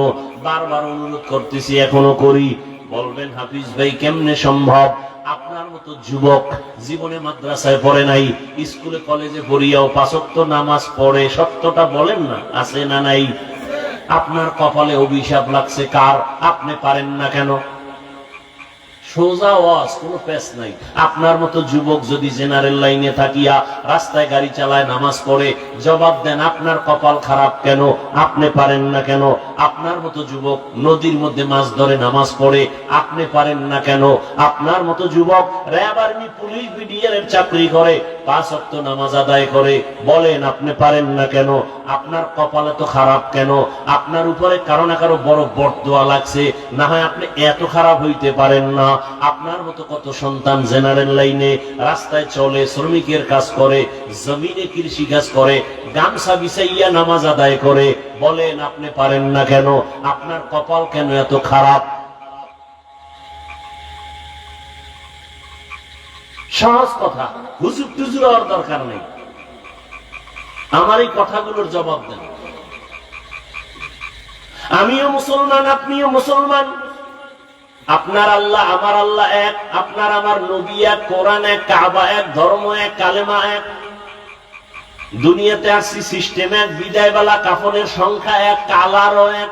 বারবার অনুরোধ করতেছি, এখনো করি। বলবেন হাফিজ ভাই কেমনে সম্ভব? আপনার মতো যুবক জীবনে মাদ্রাসায় পড়ে নাই, স্কুলে কলেজে পড়িয়াও 5 ওয়াক্ত নামাজ পড়ে, সত্যটা বলেন না, আছে না নাই? আপনার কপালে অভিশাপ লাগছে কার? আপনি পারেন না কেন? সোজা ওয়াজ, কোনো পেশ নাই। আপনার মতো যুবক যদি জেনারেল লাইনে থাকিয়া রাস্তায় গাড়ি চালায়, নামাজ পড়ে, জবাব দেন আপনার কপাল খারাপ কেন? আপনি পারেন না কেন? আপনার মতো যুবক নদীর মধ্যে মাছ ধরে নামাজ পড়ে, আপনি পারেন না কেন? আপনার মতো যুবক র্যাব, আর্মি, পুলিশ, বিডিআর এর চাকরি করে, 5 ওয়াক্ত নামাজ আদায় করে, বলেন আপনি পারেন না কেন? আপনার কপালে তো খারাপ কেন? আপনার উপরে কারো না কারো বড় বরদোয়া লাগছে, না হয় আপনি এত খারাপ হইতে পারেন না। আপনার মতো কত সন্তান জেনারেল লাইনে রাস্তায় চলে, শ্রমিকের কাজ করে, জমিনে কৃষি কাজ করে, গামছা বিছাইয়া নামাজ আদায় করে, বলেন আপনি পারেন না কেন? আপনার কপাল কেন এত খারাপ? সহজ কথা, হুজুর টুজুর হওয়ার দরকার নেই। আমার এই কথাগুলোর জবাব দেন। আমিও মুসলমান, আপনিও মুসলমান। আপনার আল্লাহ আমার আল্লাহ এক, আপনার আমার নবী এক, কোরআন এক, কাবা এক, ধর্ম এক, কালেমা এক। দুনিয়াতে আসছি সিস্টেম এক, বিদায় বেলা কাফনের সংখ্যা এক, কালারও এক,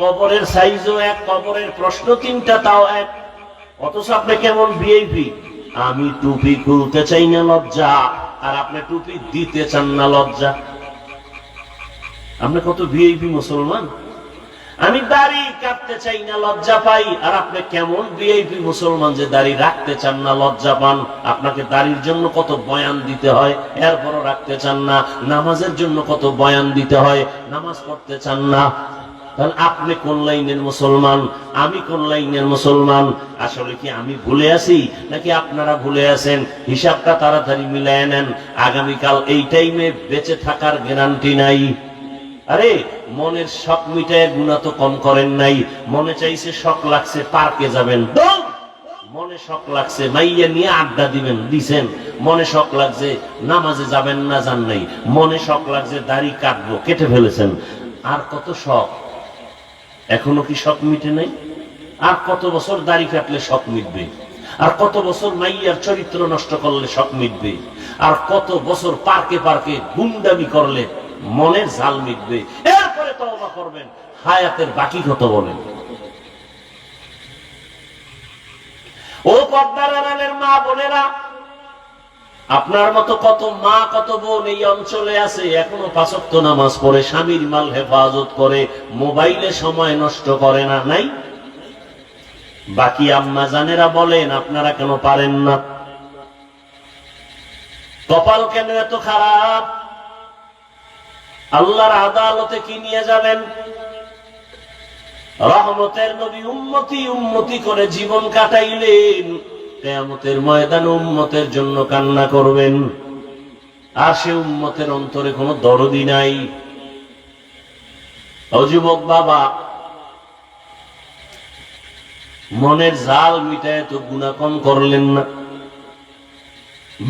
কবরের সাইজও এক, কবরের প্রশ্ন 3টা তাও এক। অথচ আপনি কেমন ভিআইপি, আমি টুপি খুলতে চাই না লজ্জা, আর আপনি টুপি দিতে চান না লজ্জা। আপনি কত ভিআইপি মুসলমান। আমি দাড়ি কাটতে চাই না লজ্জা পাই, আর আপনি কেমন ভিআইপি মুসলমান যে দাড়ি রাখতে চান না লজ্জা পান। আপনাকে দাড়ির জন্য কত বয়ান দিতে হয়, এরপরও রাখতে চান না। নামাজের জন্য কত বয়ান দিতে হয়, নামাজ পড়তে চান না। তাহলে আপনি কোন লাইনের মুসলমান, আমি কোন লাইনের মুসলমান? আসলে কি আমি ভুলে আছি নাকি আপনারা ভুলে আছেন? হিসাবটা তাড়াতাড়ি মিলায় নেন, আগামীকাল এই টাইমে বেঁচে থাকার গ্যারান্টি নাই। আরে মনের শখ মিটায় গুনাহ তো কম করেন নাই। মনে চাইছে, শখ লাগছে পার্কে যাবেন, মনে শখ লাগছে মাইয়া নিয়ে আড্ডা দিবেন, দিছেন। মনে শখ লাগছে নামাজে যাবেন না, যান নাই। মনে শখ লাগছে দাড়ি কাটবো, কেটে ফেলেছেন। আর কত শখ, এখনো কি শখ মিটে নাই? আর কত বছর দাড়ি কাটলে শখ মিটবে? আর কত বছর মাইয়ার চরিত্র নষ্ট করলে শখ মিটবে? আর কত বছর পার্কে পার্কে গুন্ডামি করলে মনের জাল মিটবে? এরপরে তওবা করবেন, হায়াতের বাকি কত বলেন। ও পর্দার আড়ালের মা বোনেরা, আপনার মতো কত মা কত বোন এই অঞ্চলে আছে, এখনো ৫ ওয়াক্ত নামাজ পড়ে, স্বামীর মাল হেফাজত করে, মোবাইলে সময় নষ্ট করে না, নাই? বাকি আম্মা জানেরা বলেন, আপনারা কেন পারেন না? কপাল কেন এত খারাপ? আল্লাহর আদালতে কি নিয়ে যাবেন? রহমতের নবী উম্মতি উম্মতি করে জীবন কাটাইলেন, কিয়ামতের ময়দানে উম্মতের জন্য কান্না করবেন, আর সে উম্মতের অন্তরে কোনো দরদি নাই। ও যুবক বাবা, মনের জাল মিটায় তো গুনাহ কম করলেন না।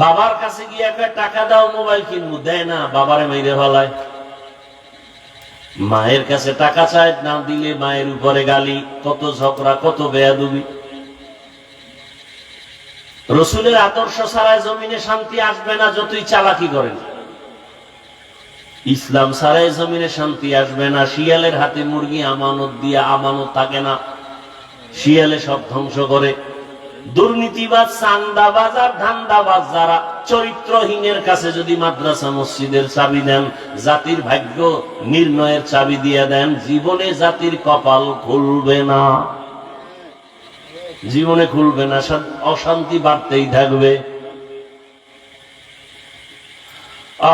বাবার কাছে গিয়ে একটা টাকা দাও, মোবাইল কিনবো, দেয় না, বাবারে মাইরে ফেলায়। মায়ের কাছে টাকা চায়, না দিলে মায়ের উপরে গালি, কত ঝগড়া, কত বেয়াদবি। রসুলের আদর্শ ছাড়া জমিনে শান্তি আসবে না, যতই চালাকি করেন। ইসলাম ছাড়াই জমিনে শান্তি আসবে না। শিয়ালের হাতে মুরগি আমানত দিয়ে আমানত থাকে না, শিয়ালে সব ধ্বংস করে। দুর্নীতিবাজ, চান্দাবাজ আর ধান্দাবাজ যারা, চরিত্রহীনের কাছে যদি মাদ্রাসা মসজিদের চাবি দেন, জাতির ভাগ্য নির্ণয়ের চাবি দিয়ে দেন, জীবনে জাতির কপাল খুলবে না, জীবনে খুলবে না, অশান্তি বাড়তেই থাকবে।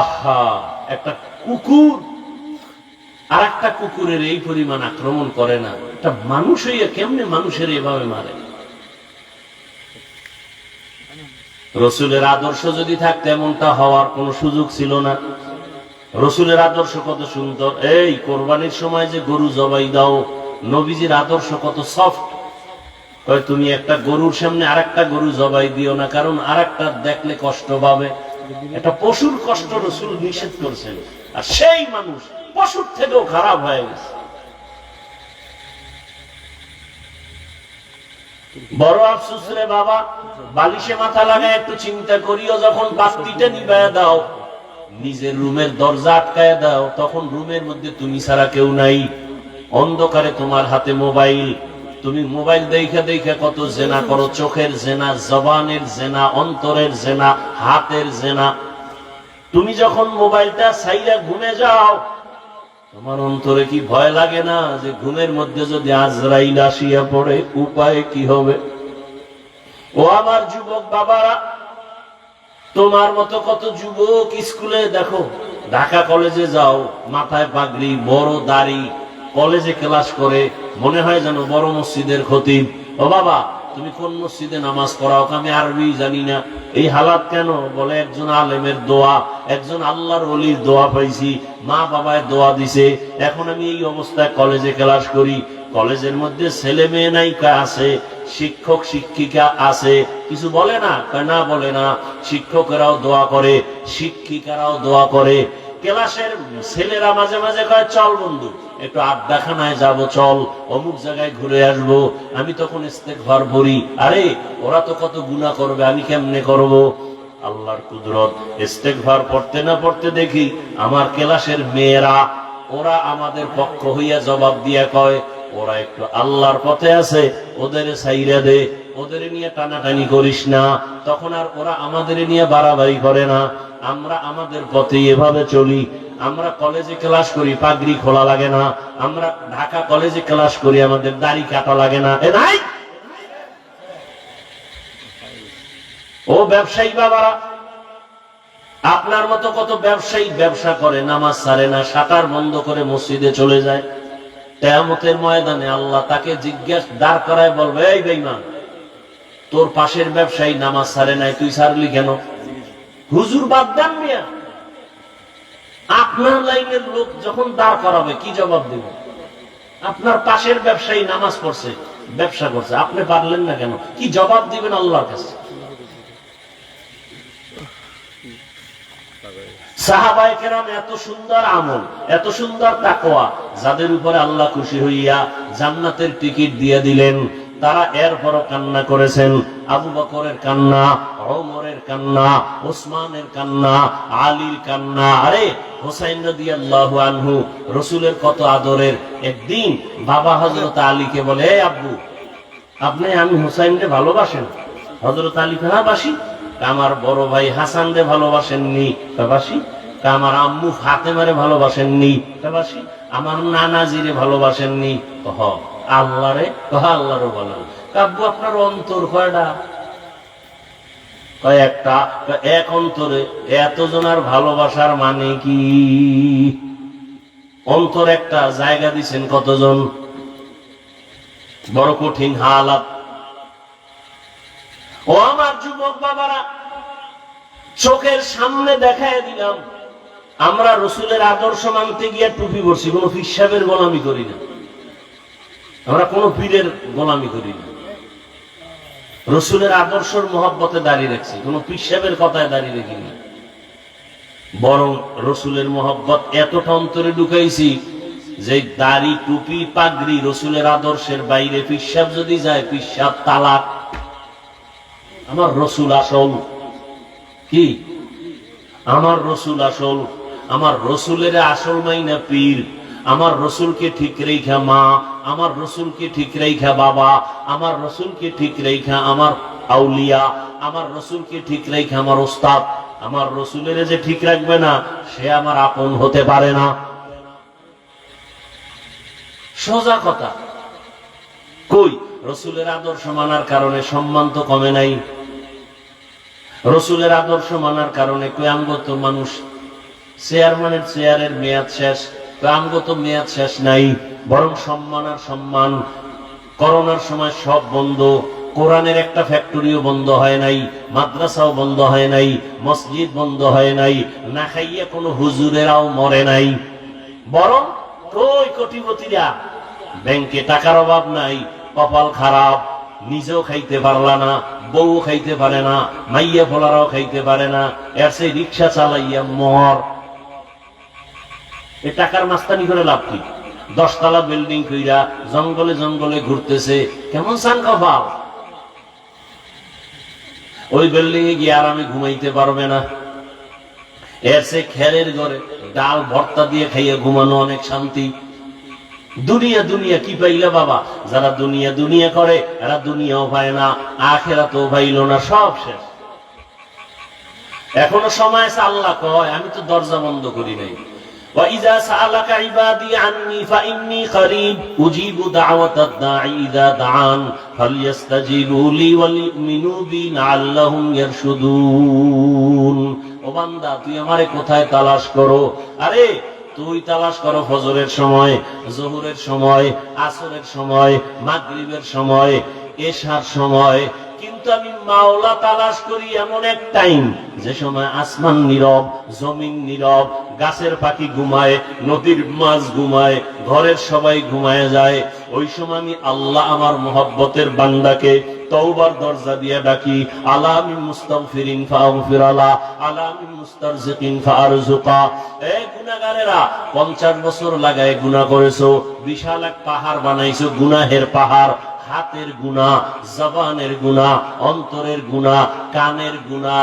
আহা, একটা কুকুর আর একটা কুকুরের এই পরিমাণ আক্রমণ করে না, একটা মানুষ হইয়া কেমনে মানুষের এভাবে মারে? রসুলের আদর্শ যদি থাকতো এমনটা হওয়ার কোন সুযোগ ছিল না। রসুলের আদর্শ কত সুন্দর। এই কোরবানির সময় যে গরু জবাই দাও, নবীজির আদর্শ কত সফট। তুমি একটা গরুর সামনে আরেকটা গরু জবাই দিও না, কারণ আরেকটা দেখলে কষ্ট পাবে। একটা পশুর কষ্ট রসুল নিষেধ করছেন, আর সেই মানুষ পশুর থেকেও খারাপ হয়ে গেছে। বড় আফসোস রে বাবা, বালিশে মাথা লাগায় একটু চিন্তা করিও, যখন বাতিটা নিভায়া দাও, নিজের রুমের দরজা আটকায় দাও, তখন রুমের মধ্যে তুমি ছাড়া কেউ নাই, অন্ধকারে তোমার হাতে মোবাইল। তুমি মোবাইল দেখে দেখে কত জেনা করো, চোখের জেনা, জবানের জেনা, অন্তরের জেনা, হাতের জেনা। তুমি যখন মোবাইলটা ছাইরা ঘুমে যাও, তোমার অন্তরে কি ভয় লাগে না যে ঘুমের মধ্যে যদি আজরাইল আসিয়া পড়ে উপায় কি হবে? ও আমার যুবক বাবারা, তোমার মতো কত যুবক স্কুলে দেখো, ঢাকা কলেজে যাও, মাথায় পাগড়ি, বড় দাড়ি, কলেজে ক্লাস করে, মনে হয় যেন বড় মসজিদের খতিব। ও বাবা, তুমি কোন মসজিদে নামাজ পড়াও? আমি আরবি জানি না। এই হালাত কেন? বলে একজন আলেমের দোয়া, একজন আল্লাহর ওলির দোয়া পাইছি, মা বাবায় দোয়া দিছে, এখন আমি এই অবস্থায় কলেজে ক্লাস করি। কলেজের মধ্যে ছেলে মেয়ে নায়িকা আছে, শিক্ষক শিক্ষিকা আছে, কিছু বলে না? না বলে না। শিক্ষকেরাও দোয়া করে, শিক্ষিকারাও দোয়া করে। ক্লাসের ছেলেরা মাঝে মাঝে কয়, চল বন্ধু একটু আড্ডাখানায় যাব, চল অমুক জায়গায় ঘুরে আসবো। আমি তখন ইস্তেগফার পড়ি, আরে ওরা তো কত গুনাহ করবে, আমি কেমনে করব? আল্লাহর কুদরত, ইস্তেগফার পড়তে না পড়তে দেখি আমার ক্লাসের মেয়েরা, ওরা আমাদের পক্ষ হইয়া জবাব দিয়া কয়, ওরা একটু আল্লাহর পথে আছে, ওদের ছাইরা দে, ওদের নিয়ে টানাটানি করিস না, তখন আর ওরা আমাদের নিয়ে বাড়াবাড়ি করে না। আমরা আমাদের পথে এভাবে চলি। আমরা কলেজে ক্লাস করি, পাগড়ি খোলা লাগে না। আমরা ঢাকা কলেজে ক্লাস করি, আমাদের দাড়ি কাটা লাগে না। এ নাই ও ব্যবসায়ী বাবারা, আপনার মতো কত ব্যবসায়ী ব্যবসা করে, নামাজ ছাড়ে না, শাটার বন্ধ করে মসজিদে চলে যায়। কিয়ামতের ময়দানে আল্লাহ তাকে জিজ্ঞাসা দাঁড় করায় বলবে, এই বেঈমান, তোর পাশের ব্যবসায়ী নামাজ ছাড়ে নাই, তুই ছাড়লি কেন? হুজুর বাদ দেন মিয়া। আপনার লাইনের লোক যখন দাঁড় করাবে কি জবাব দেব? আপনার পাশের ব্যবসায়ী নামাজ পড়ছে, ব্যবসা করছে, আপনি পারলেন না কেন? কি জবাব দিবেন আল্লাহর কাছে? সাহাবায়ে কেরাম এত সুন্দর আমল, এত সুন্দর তাকওয়া, যাদের উপরে আল্লাহ খুশি হইয়া জান্নাতের টিকিট দিয়ে দিলেন, তারা এরপরও কান্না করেছেন। আবু বকরের কান্না, ওমরের কান্না, ওসমানের কান্না, আলীর কান্না। আরে হুসাইন রাদিয়াল্লাহু আনহু রাসূলের কত আদরের। একদিন বাবা হযরত আলীকে বলে, এই আব্বু, আপনি আমি হুসাইনকে ভালোবাসেন? হযরত আলী হ্যাঁ বাসি। আমার বড় ভাই হাসান রে ভালোবাসেননি? বাসি। আমার আম্মু ফাতেমারে ভালোবাসেননি? বাসি। আমার নানাজিরে ভালোবাসেননি? হ। আল্লাহরে? আল্লাহরও বলেন। আব্বু আপনার অন্তর কয়টা? কয়েকটা। এক অন্তরে এতজনের ভালোবাসার মানে কি? অন্তর একটা, জায়গা দিচ্ছেন কতজন? বড় কঠিন হালাত। ও আমার যুবক বাবারা, চোখের সামনে দেখায় দিলাম, আমরা রসুলের আদর্শ মানতে গিয়ে টুপি পরছি, কোন পীর সাহেবের গোলামি করি না, আমরা কোন পীরের গোলামি করি না। রসুলের আদর্শের মহব্বতে দাঁড়িয়ে রাখছি, কোন পীর সাহেবের কথায় দাঁড়িয়ে রাখিনি। বরং রসুলের মহব্বত এতটা অন্তরে ঢুকাইছি যে দাড়ি, টুপি, পাগড়ি রসুলের আদর্শের বাইরে পীর সাহেব যদি যায়, পীর সাহেব তালাক। আমার রসুল আসল। কি? আমার রসুল আসল। আমার রসুলের আসল মাইনা পীর। আমার রসুলকে ঠিক রেখা মা, আমার রসুলকে ঠিক রেখা বাবা, আমার রসুলকে ঠিক রেখা আমার আউলিয়া, আমার রসুলকে ঠিক রেখা আমার ওস্তাদ। আমার রসুলের যে ঠিক রাখবে না, সে আমার আপন হতে পারে না। সোজা কথা। কই রসুলের আদর্শ মানার কারণে সম্মান তো কমে নাই। রসুলের আদর্শ মানার কারণে আমগত মানুষ চেয়ারম্যানের চেয়ারের মেয়াদ শেষ, আমগত মেয়াদ শেষ নাই, বরং সম্মান আর সম্মান। করোনার সময় সব বন্ধ, কোরআনের একটা ফ্যাক্টরিও বন্ধ হয় নাই, মাদ্রাসাও বন্ধ হয় নাই, মসজিদ বন্ধ হয় নাই, না খাইয়া কোনো হুজুরেরাও মরে নাই। বরং কই কোটিপতিরা, ব্যাংকে টাকার অভাব নাই, কপাল খারাপ, নিজেও খাইতে পারলা না, বউ খাইতে পারে না, মাইয়া ফোলারাও খাইতে পারে না, এর সেই রিক্সা চালাইয়া মর। এই টাকার মাস্তানি করে লাভ কি? 10 তলা বিল্ডিং কইরা জঙ্গলে জঙ্গলে ঘুরতেছে, কেমন সান কপাল। ওই বিল্ডিং এ গিয়ে আরামে ঘুমাইতে পারবে না। এর সে খেরের ঘরে ডাল ভর্তা দিয়ে খাইয়ে ঘুমানো অনেক শান্তি। দুনিয়া দুনিয়া কি পাইলা বাবা? যারা দুনিয়া দুনিয়া করে এরা দুনিয়াও পায় না, আখিরাতও পাইল না, সব শেষ। এখনো সময় আছে। আল্লাহ কয়, আমি তো দরজা বন্ধ করি নাই। وَإِذَا سَأَلَكَ عِبَادِي عَنِّي فَإِنِّي قَرِيبٌ أُجِيبُ دَعْوَةَ الدَّاعِ إِذَا دَعَانِ فَلْيَسْتَجِيبُوا لِي وَلْيُؤْمِنُوا بِي لَعَلَّهُمْ يَرْشُدُونَ। ও বান্দা, তুই আমারে কোথায় তালাশ করো? আরে তুই তালাশ করো ফজরের সময়, জোহরের সময়, আসরের সময়, মাগরিবের সময়, এশার সময়। কিন্তু আমি মাওলা তালাশ করি এমন এক টাইম, যে সময় আসমান নীরব, জমিন নীরব, গাছের পাখি ঘুমায়, নদীর মাছ ঘুমায়, ঘরের সবাই ঘুমায় যায়। ওই সময় আমি আল্লাহ আমার মোহব্বতের বান্দাকে তওবার দরজা দিয়ে ডাকি, আলা মিন মুস্তাগফিরিন ফাগফির আলা, আলা মিন মুস্তারজিকিন ফারজুকা। এই গুনাহগারেরা, 50 বছর লাগায় গুনাহ করেছো, বিশাল এক পাহাড় বানাইছো, গুনাহের পাহাড়। হাতের গুনাহ, জবানের গুনাহ, অন্তরের গুনাহ, কানের গুনাহ,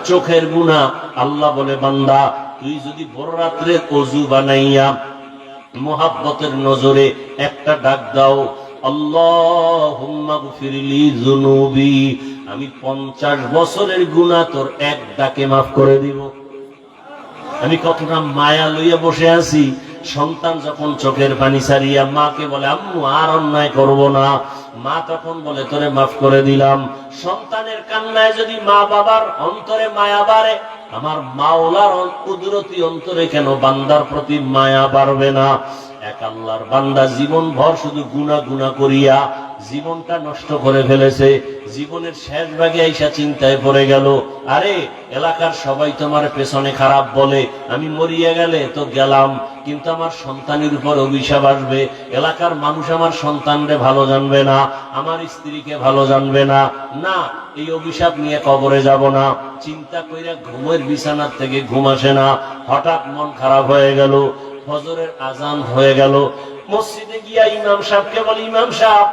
চোখের গুনাহ। আল্লাহ বলে, বান্দা তুই যদি ভোর রাত্রে ওযু বানাইয়া মোহাব্বতের নজরে একটা ডাক দাও, আল্লাহুম্মা গফিরলি যুনুবি, আমি 50 বছরের গুনাহ তোর এক ডাকে মাফ করে দিব। আমি কতটা মায়া লইয়া বসে আছি। সন্তান যখন চোখের পানি ছাড়িয়া মাকে বলে আম্মু আর অন্যায় করব না, মা তখন বলে তোরে মাফ করে দিলাম। সন্তানের কান্নায় যদি মা বাবার অন্তরে মায়া বাড়ে, আমার মাওলার কুদরতি অন্তরে কেন বান্দার প্রতি মায়া বাড়বে না? এক আল্লাহর বান্দা জীবন ভর শুধু গুনাহ গুনাহ করিয়া জীবনটা নষ্ট করে ফেলেছে। জীবনের শেষ ভাগে আইসা চিন্তায় পড়ে গেল, আরে এলাকার সবাই তোমার পেছনে খারাপ বলে, আমি মরিয়া গেলে তো গেলাম, কিন্তু আমার সন্তানের উপর অভিশাপ আসবে। এলাকার মানুষ আমার সন্তানরে ভালো জানবে না, আমার স্ত্রীকে ভালো জানবে না, না এই অভিশাপ নিয়ে কবরে যাব না। চিন্তা কইরা ঘুমের বিছানার থেকে ঘুম আসে না। হঠাৎ মন খারাপ হয়ে গেল, ফজরের আজান হয়ে গেল। মসজিদে গিয়া ইমাম সাহেবকে বলি, ইমাম সাহেব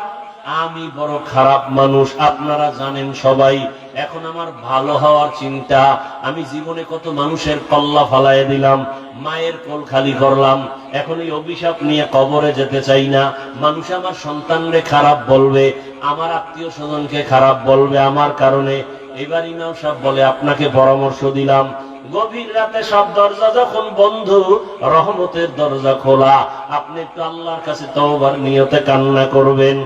আমি বড় খারাপ মানুষ, আপনারা জানেন সবাই, এখন আমার ভালো হওয়ার চিন্তা, আমি জীবনে কত মানুষের কল্লা ফালাই দিলাম, মায়ের কোল খালি করলাম, এখন এই অভিশাপ নিয়ে কবরে যেতে চাই না। মানুষ আমার সন্তানরে খারাপ বলবে, আমার আত্মীয় স্বজনকে খারাপ বলবে আমার কারণে। এবার ইমাম সাহেব বলে আপনাকে পরামর্শ দিলাম, গভীর রাতে সব দরজা যখন বন্ধ, রহমতের দরজা খোলা, আপনি একটু আল্লাহর কাছে তওবার নিয়তে কান্না করবেন।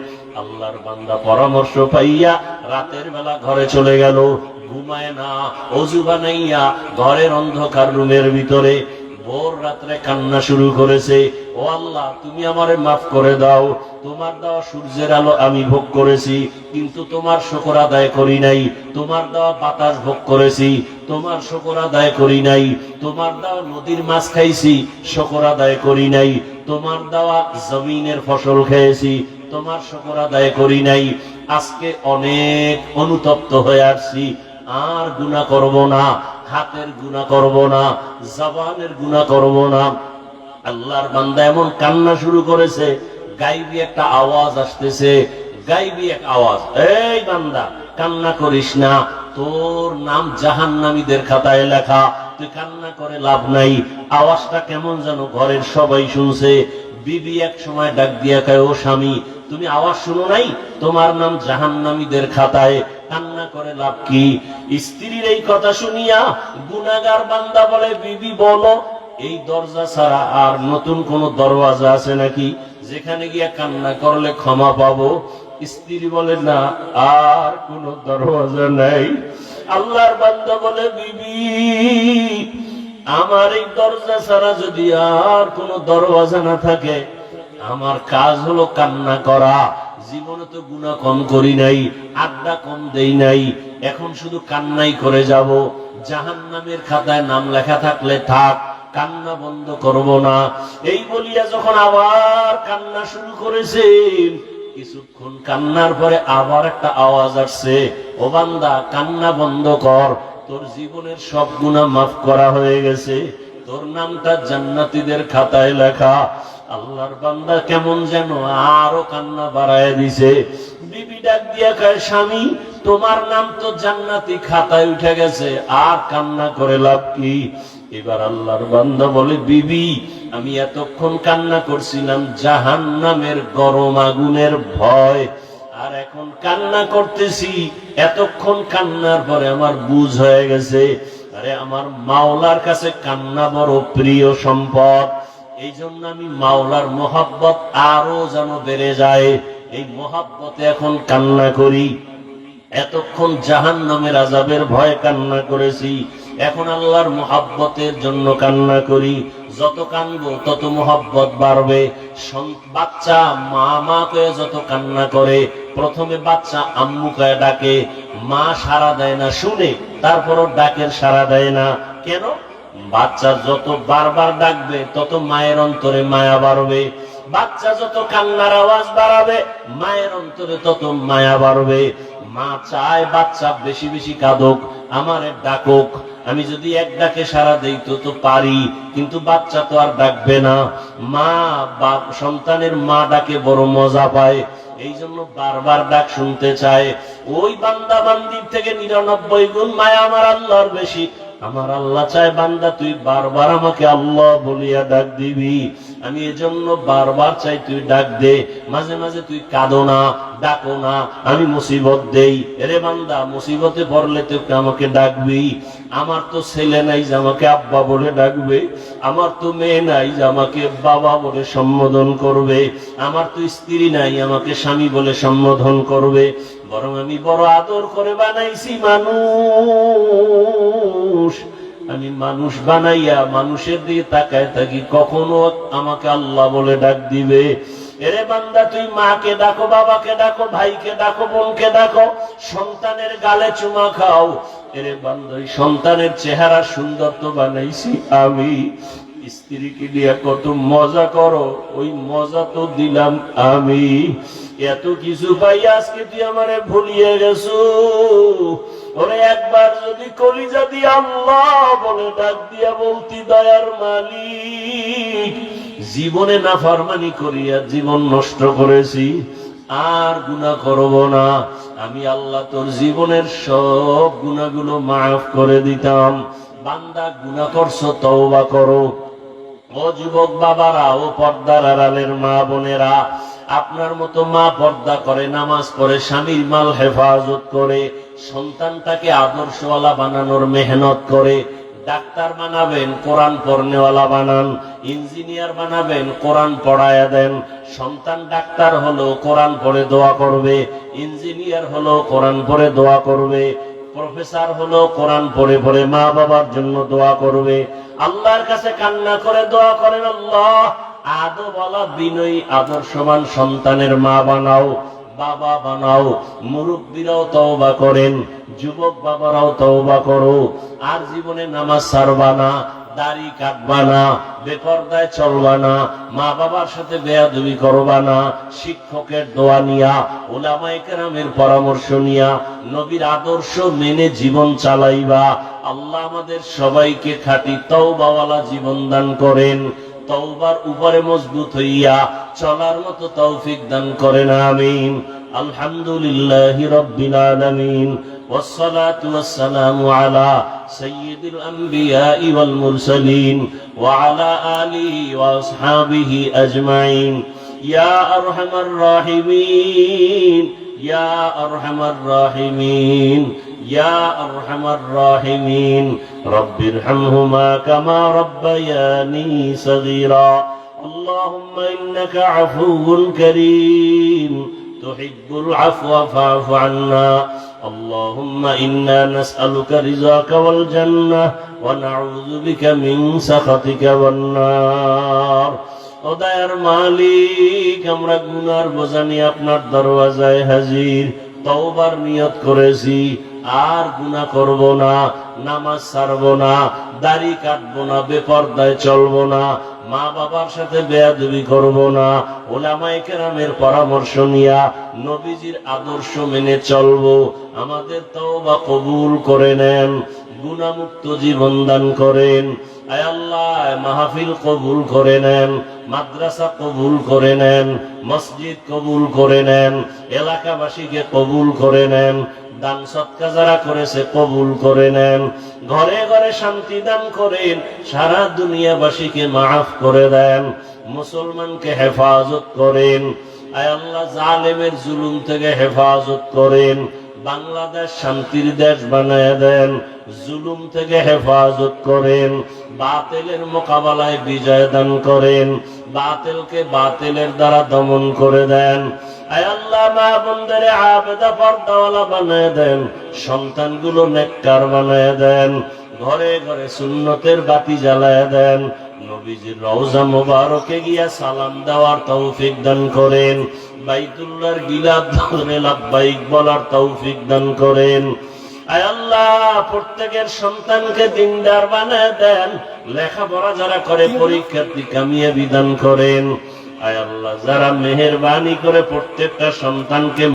আল্লাহর বান্দা পরামর্শ পাইয়া রাতের বেলা ঘরে চলে গেল, ঘুমায় না, ওযু বানাইয়া ঘরের অন্ধকার রুমের ভিতরে ভোর রাত্রে কান্না শুরু করেছে। ও আল্লাহ তুমি আমারে মাফ করে দাও, তোমার দেওয়া সূর্যের আলো আমি ভোগ করেছি কিন্তু তোমার শুকর আদায় করি নাই, তোমার দেওয়া বাতাস ভোগ করেছি তোমার শুকর আদায় করি নাই, তোমার দেওয়া নদীর মাছ খাইছি শুকর আদায় করি নাই, তোমার দেওয়া জমিনের ফসল খেয়েছি তোমার শুকর আদায় করি নাই। আজকে অনেক অনুতপ্ত হয়ে আসছি, আর গুনাহ করব না, হাতের গুনাহ করব না, জবানের গুনাহ করব না। আল্লাহর বান্দা এমন কান্না শুরু করেছে, গাইবি একটা আওয়াজ আসতেছে, গাইবি এক আওয়াজ, এই বান্দা কান্না করিস না, তোর নাম জাহান্নামীদের খাতায় লেখা, তুই কান্না করে লাভ নাই। আওয়াজটা কেমন যেন ঘরের সবাই শুনছে। বিবি এক সময় ডাক দিয়া কয়, ও স্বামী তুমি আওয়াজ শুনো নাই? তোমার নাম জাহান্নামীদের খাতায়, কান্না করে লাভ কি? স্ত্রীর এই কথা শুনিয়া গুনাহগার বান্দা বলে, বিবি বলো এই দরজা ছাড়া আর নতুন কোন দরওয়াজা আছে নাকি যেখানে গিয়া কান্না করলে ক্ষমা পাবো? স্ত্রী বলে, না আর কোন দরওয়াজা নাই। আল্লাহর বান্দা বলে, বিবি আমার এই দরজা ছাড়া যদি আর কোন দরওয়াজা না থাকে, আমার কাজ হলো কান্না করা। জীবনে তো গুনাহ কম করি নাই, আড্ডা কম দেই নাই, এখন শুধু কান্নাই করে যাব। জাহান্নামের খাতায় নাম লেখা থাকলে থাক, কান্না বন্ধ করব না। এই বলিয়া যখন আবার কান্না শুরু করেছেন, কিছুক্ষণ কান্নার পরে আবার একটা আওয়াজ আসছে, ও বান্দা কান্না বন্ধ কর, তোর জীবনের সব গুনাহ মাফ করা হয়ে গেছে, তোর নামটা জান্নাতীদের খাতায় লেখা। আল্লাহর বান্দা কেমন যেন আরো কান্না বাড়ায় দিছে। বিবি ডাক দিয়া কয়, স্বামী তোমার নাম তো জান্নাতি খাতায় উঠে গেছে, আর কান্না করে লাভ কি? এবার আল্লাহর বান্দা বলে, বিবি আমি এতক্ষণ কান্না করছিলাম জাহান্নামের গরম আগুনের ভয়, আর এখন কান্না করতেছি, এতক্ষণ কান্নার পরে আমার বুঝ হয়ে গেছে, আরে আমার মাওলার কাছে কান্না বড় প্রিয় সম্পদ। এই জন্য আমি মাওলার মোহাব্বত আরো যেন বেড়ে যায়, এই মোহাব্বতে এখন কান্না করি। এতক্ষণ জাহান্নামের আযাবের ভয় কান্না করেছি, এখন আল্লাহর মোহাব্বতের জন্য কান্না করি। যত কানবো তত মোহাব্বত বাড়বে। বাচ্চা মা মা কয়ে যত কান্না করে, প্রথমে বাচ্চা আম্মু কয়ে ডাকে, মা সাড়া দেয় না শুনে, তারপরও ডাকের সাড়া দেয় না কেন? বাচ্চা যত বারবার ডাকবে তত মায়ের অন্তরে মায়া বাড়বে, বাচ্চা যত কান্নার আওয়াজ বাড়াবে মায়ের অন্তরে তত মায়া বাড়বে। মা চায় বাচ্চা বেশি বেশি কাঁদুক, আমারে ডাকুক, আমি যদি এক ডাকে সাড়া দেই তো পারি, কিন্তু বাচ্চা তো আর ডাকবে না। মা বাপ সন্তানের মা ডাকে বড় মজা পায়, এই জন্য বারবার ডাক শুনতে চায়। ওই বান্দা বান্দির থেকে 99 গুণ মায়া আমার আল্লাহর বেশি। আমার আল্লাহ চায় বান্দা তুই বারবার আমাকে আল্লাহ বলিয়া ডাক দিবি। আমি এজন্য বারবার চাই তুই ডাক দে, মাঝে মাঝে তুই কাঁদো না, ডাকো না, আমি মুসিবত দেই। এরে বান্দা, মুসিবতে পড়লে তুই আমাকে ডাকবি। আমার তো ছেলে নাই যে আমাকে আব্বা বলে ডাকবে, আমার তো মেয়ে নাই যে আমাকে বাবা বলে সম্বোধন করবে, আমার তো স্ত্রী নাই আমাকে স্বামী বলে সম্বোধন করবে, বরং আমি বড় আদর করে বানাইছি মানুষ। আমি মানুষ বানাইয়া মানুষের দিকে তাকায় থাকি, কখনো আমাকে আল্লাহ বলে ডাক দিবে। এরে বান্দা, তুই মাকে ডাকো, বাবাকে ডাকো, ভাইকে ডাকো, বোনকে ডাকো, সন্তানের গালে চুমা খাও। এরে বান্দা, সন্তানের চেহারা সুন্দর তো বানাইছি আমি। স্ত্রীকে দিয়ে কত মজা করো, ওই মজা তো দিলাম আমি। এত কিছু পাই আজকে তুই আমারে ভুলিয়ে গেছো। ওরে একবার যদি কলিজা দিয়ে আল্লাহ বলে ডাক দিয়া বলতি, দয়ার মালিক, জীবনে নাফরমানি করিয়া জীবন নষ্ট করেছি, আর গুনাহ করব না, আমি আল্লাহ তোর জীবনের সব গুনাহগুলো মাফ করে দিতাম। বান্দা, গুনাহ করছো, তওবা করো। ও যুবক বাবারা, ও পর্দার আড়ালের মা বোনেরা, আপনার মতো মা পর্দা করে, নামাজ পড়ে, স্বামীর মাল হেফাজত করে, সন্তানটাকে আদর্শওয়ালা বানানোর মেহনত করে। ডাক্তার বানাবেন, কোরআন পড়নেওয়ালা বানান। ইঞ্জিনিয়ার বানাবেন, কোরআন পড়ায়া দেন। সন্তান ডাক্তার হলো, কোরআন পড়ে দোয়া করবে। ইঞ্জিনিয়ার হলো, কোরআন পড়ে দোয়া করবে। প্রফেসর হলো, কোরআন পড়ে পড়ে মা বাবার জন্য দোয়া করবে। আল্লাহর কাছে কান্না করে দোয়া করেন, আল্লাহ আদবওয়ালা বিনয়ী আদর্শবান সন্তানের মা বানাও, বাবা বানাও। মুরব্বীরাও তওবা করেন, যুবক বাবারাও তওবা করো। আর জীবনে নামাজ ছাড়বা না, দাড়ি কাটবা না, বেপরদায় চলবা না, মা বাবার সাথে বেয়াদবি করবা না, শিক্ষকের দোয়া নিয়া, উলামায়ে কেরামের পরামর্শ নিয়া, নবীর আদর্শ মেনে জীবন চালাইবা। আল্লাহ আমাদের সবাইকে খাঁটি তওবাওয়ালা জীবন দান করেন। তওবার উপরে মজবুত হইয়া চলার মতো তৌফিক দান করেন, আমিন। আলহামদুলিল্লাহি রাব্বিল আলামিন, والصلاة والسلام على سيد الأنبياء والمرسلين وعلى آله وأصحابه أجمعين. يا أرحم الراحمين، يا أرحم الراحمين، يا أرحم الراحمين. رب ارحمهما كما ربياني صغيرا. اللهم إنك عفو كريم تحب العفو فاعف عنا. اللهم إنا نسألك رضاك والجنة ونعوذ بك من سخطك والنار. ও দয়ার মালিক, আমরা গুনার বোঝা নিয়ে আপনার দরওয়াজায় হাজির। তওবার নিয়ত করেছি, আর গুনাহ করব না, নামাজ ছাড়ব না, দাড়ি কাটবো না, বেপরদায় চলবো না, মা বাবার সাথে বেয়াদবি করব না, উলামায়ে কেরামের পরামর্শ নিয়া নবীজির আদর্শ মেনে চলবো। আমাদের তওবা কবুল করে নেন, গুনাহমুক্ত জীবন দান করেন। আয় আল্লাহ, মাহফিল কবুল করে নেন, মাদ্রাসা কবুল করে নেন, মসজিদ কবুল করে নেন, এলাকাবাসীকে কবুল করে নেন, দান সৎকা যারা করেছে কবুল করে নেন, ঘরে ঘরে শান্তি দান করেন, সারা দুনিয়াবাসীকে মাফ করে দেন, মুসলমানকে হেফাজত করেন। আয় আল্লাহ, জালেমের জুলুম থেকে হেফাজত করেন, বাংলাদেশ শান্তির দেশ বানায় দেন, জুলুম থেকে হেফাজত করেন, বাতিলের মোকাবেলায় বিজয় দান করেন, বাতিলকে বাতিলের দ্বারা দমন করে দেন। আয় আল্লাহ, মা বোনদের আবেদা পর্দাওয়ালা বানায় দেন, সন্তানগুলো নেককার বানায় দেন, ঘরে ঘরে সুন্নতের বাতি জ্বালায় দেন, নবীজির রওজা মুবারকে গিয়া সালাম দেওয়ার তৌফিক দান করেন, বাইতুল্লাহর গিলাফ ধরে লাব্বাইক বলার তৌফিক দান করেন। আয় আল্লাহ, প্রত্যেকের সন্তানকে দিনদার বানায় দেন, লেখাপড়া যারা করে পরীক্ষার্থী কামিয়াবি দান করেন। আয় আল্লাহ, যারা মেহেরবানি করে প্রত্যেকটা সন্তানকে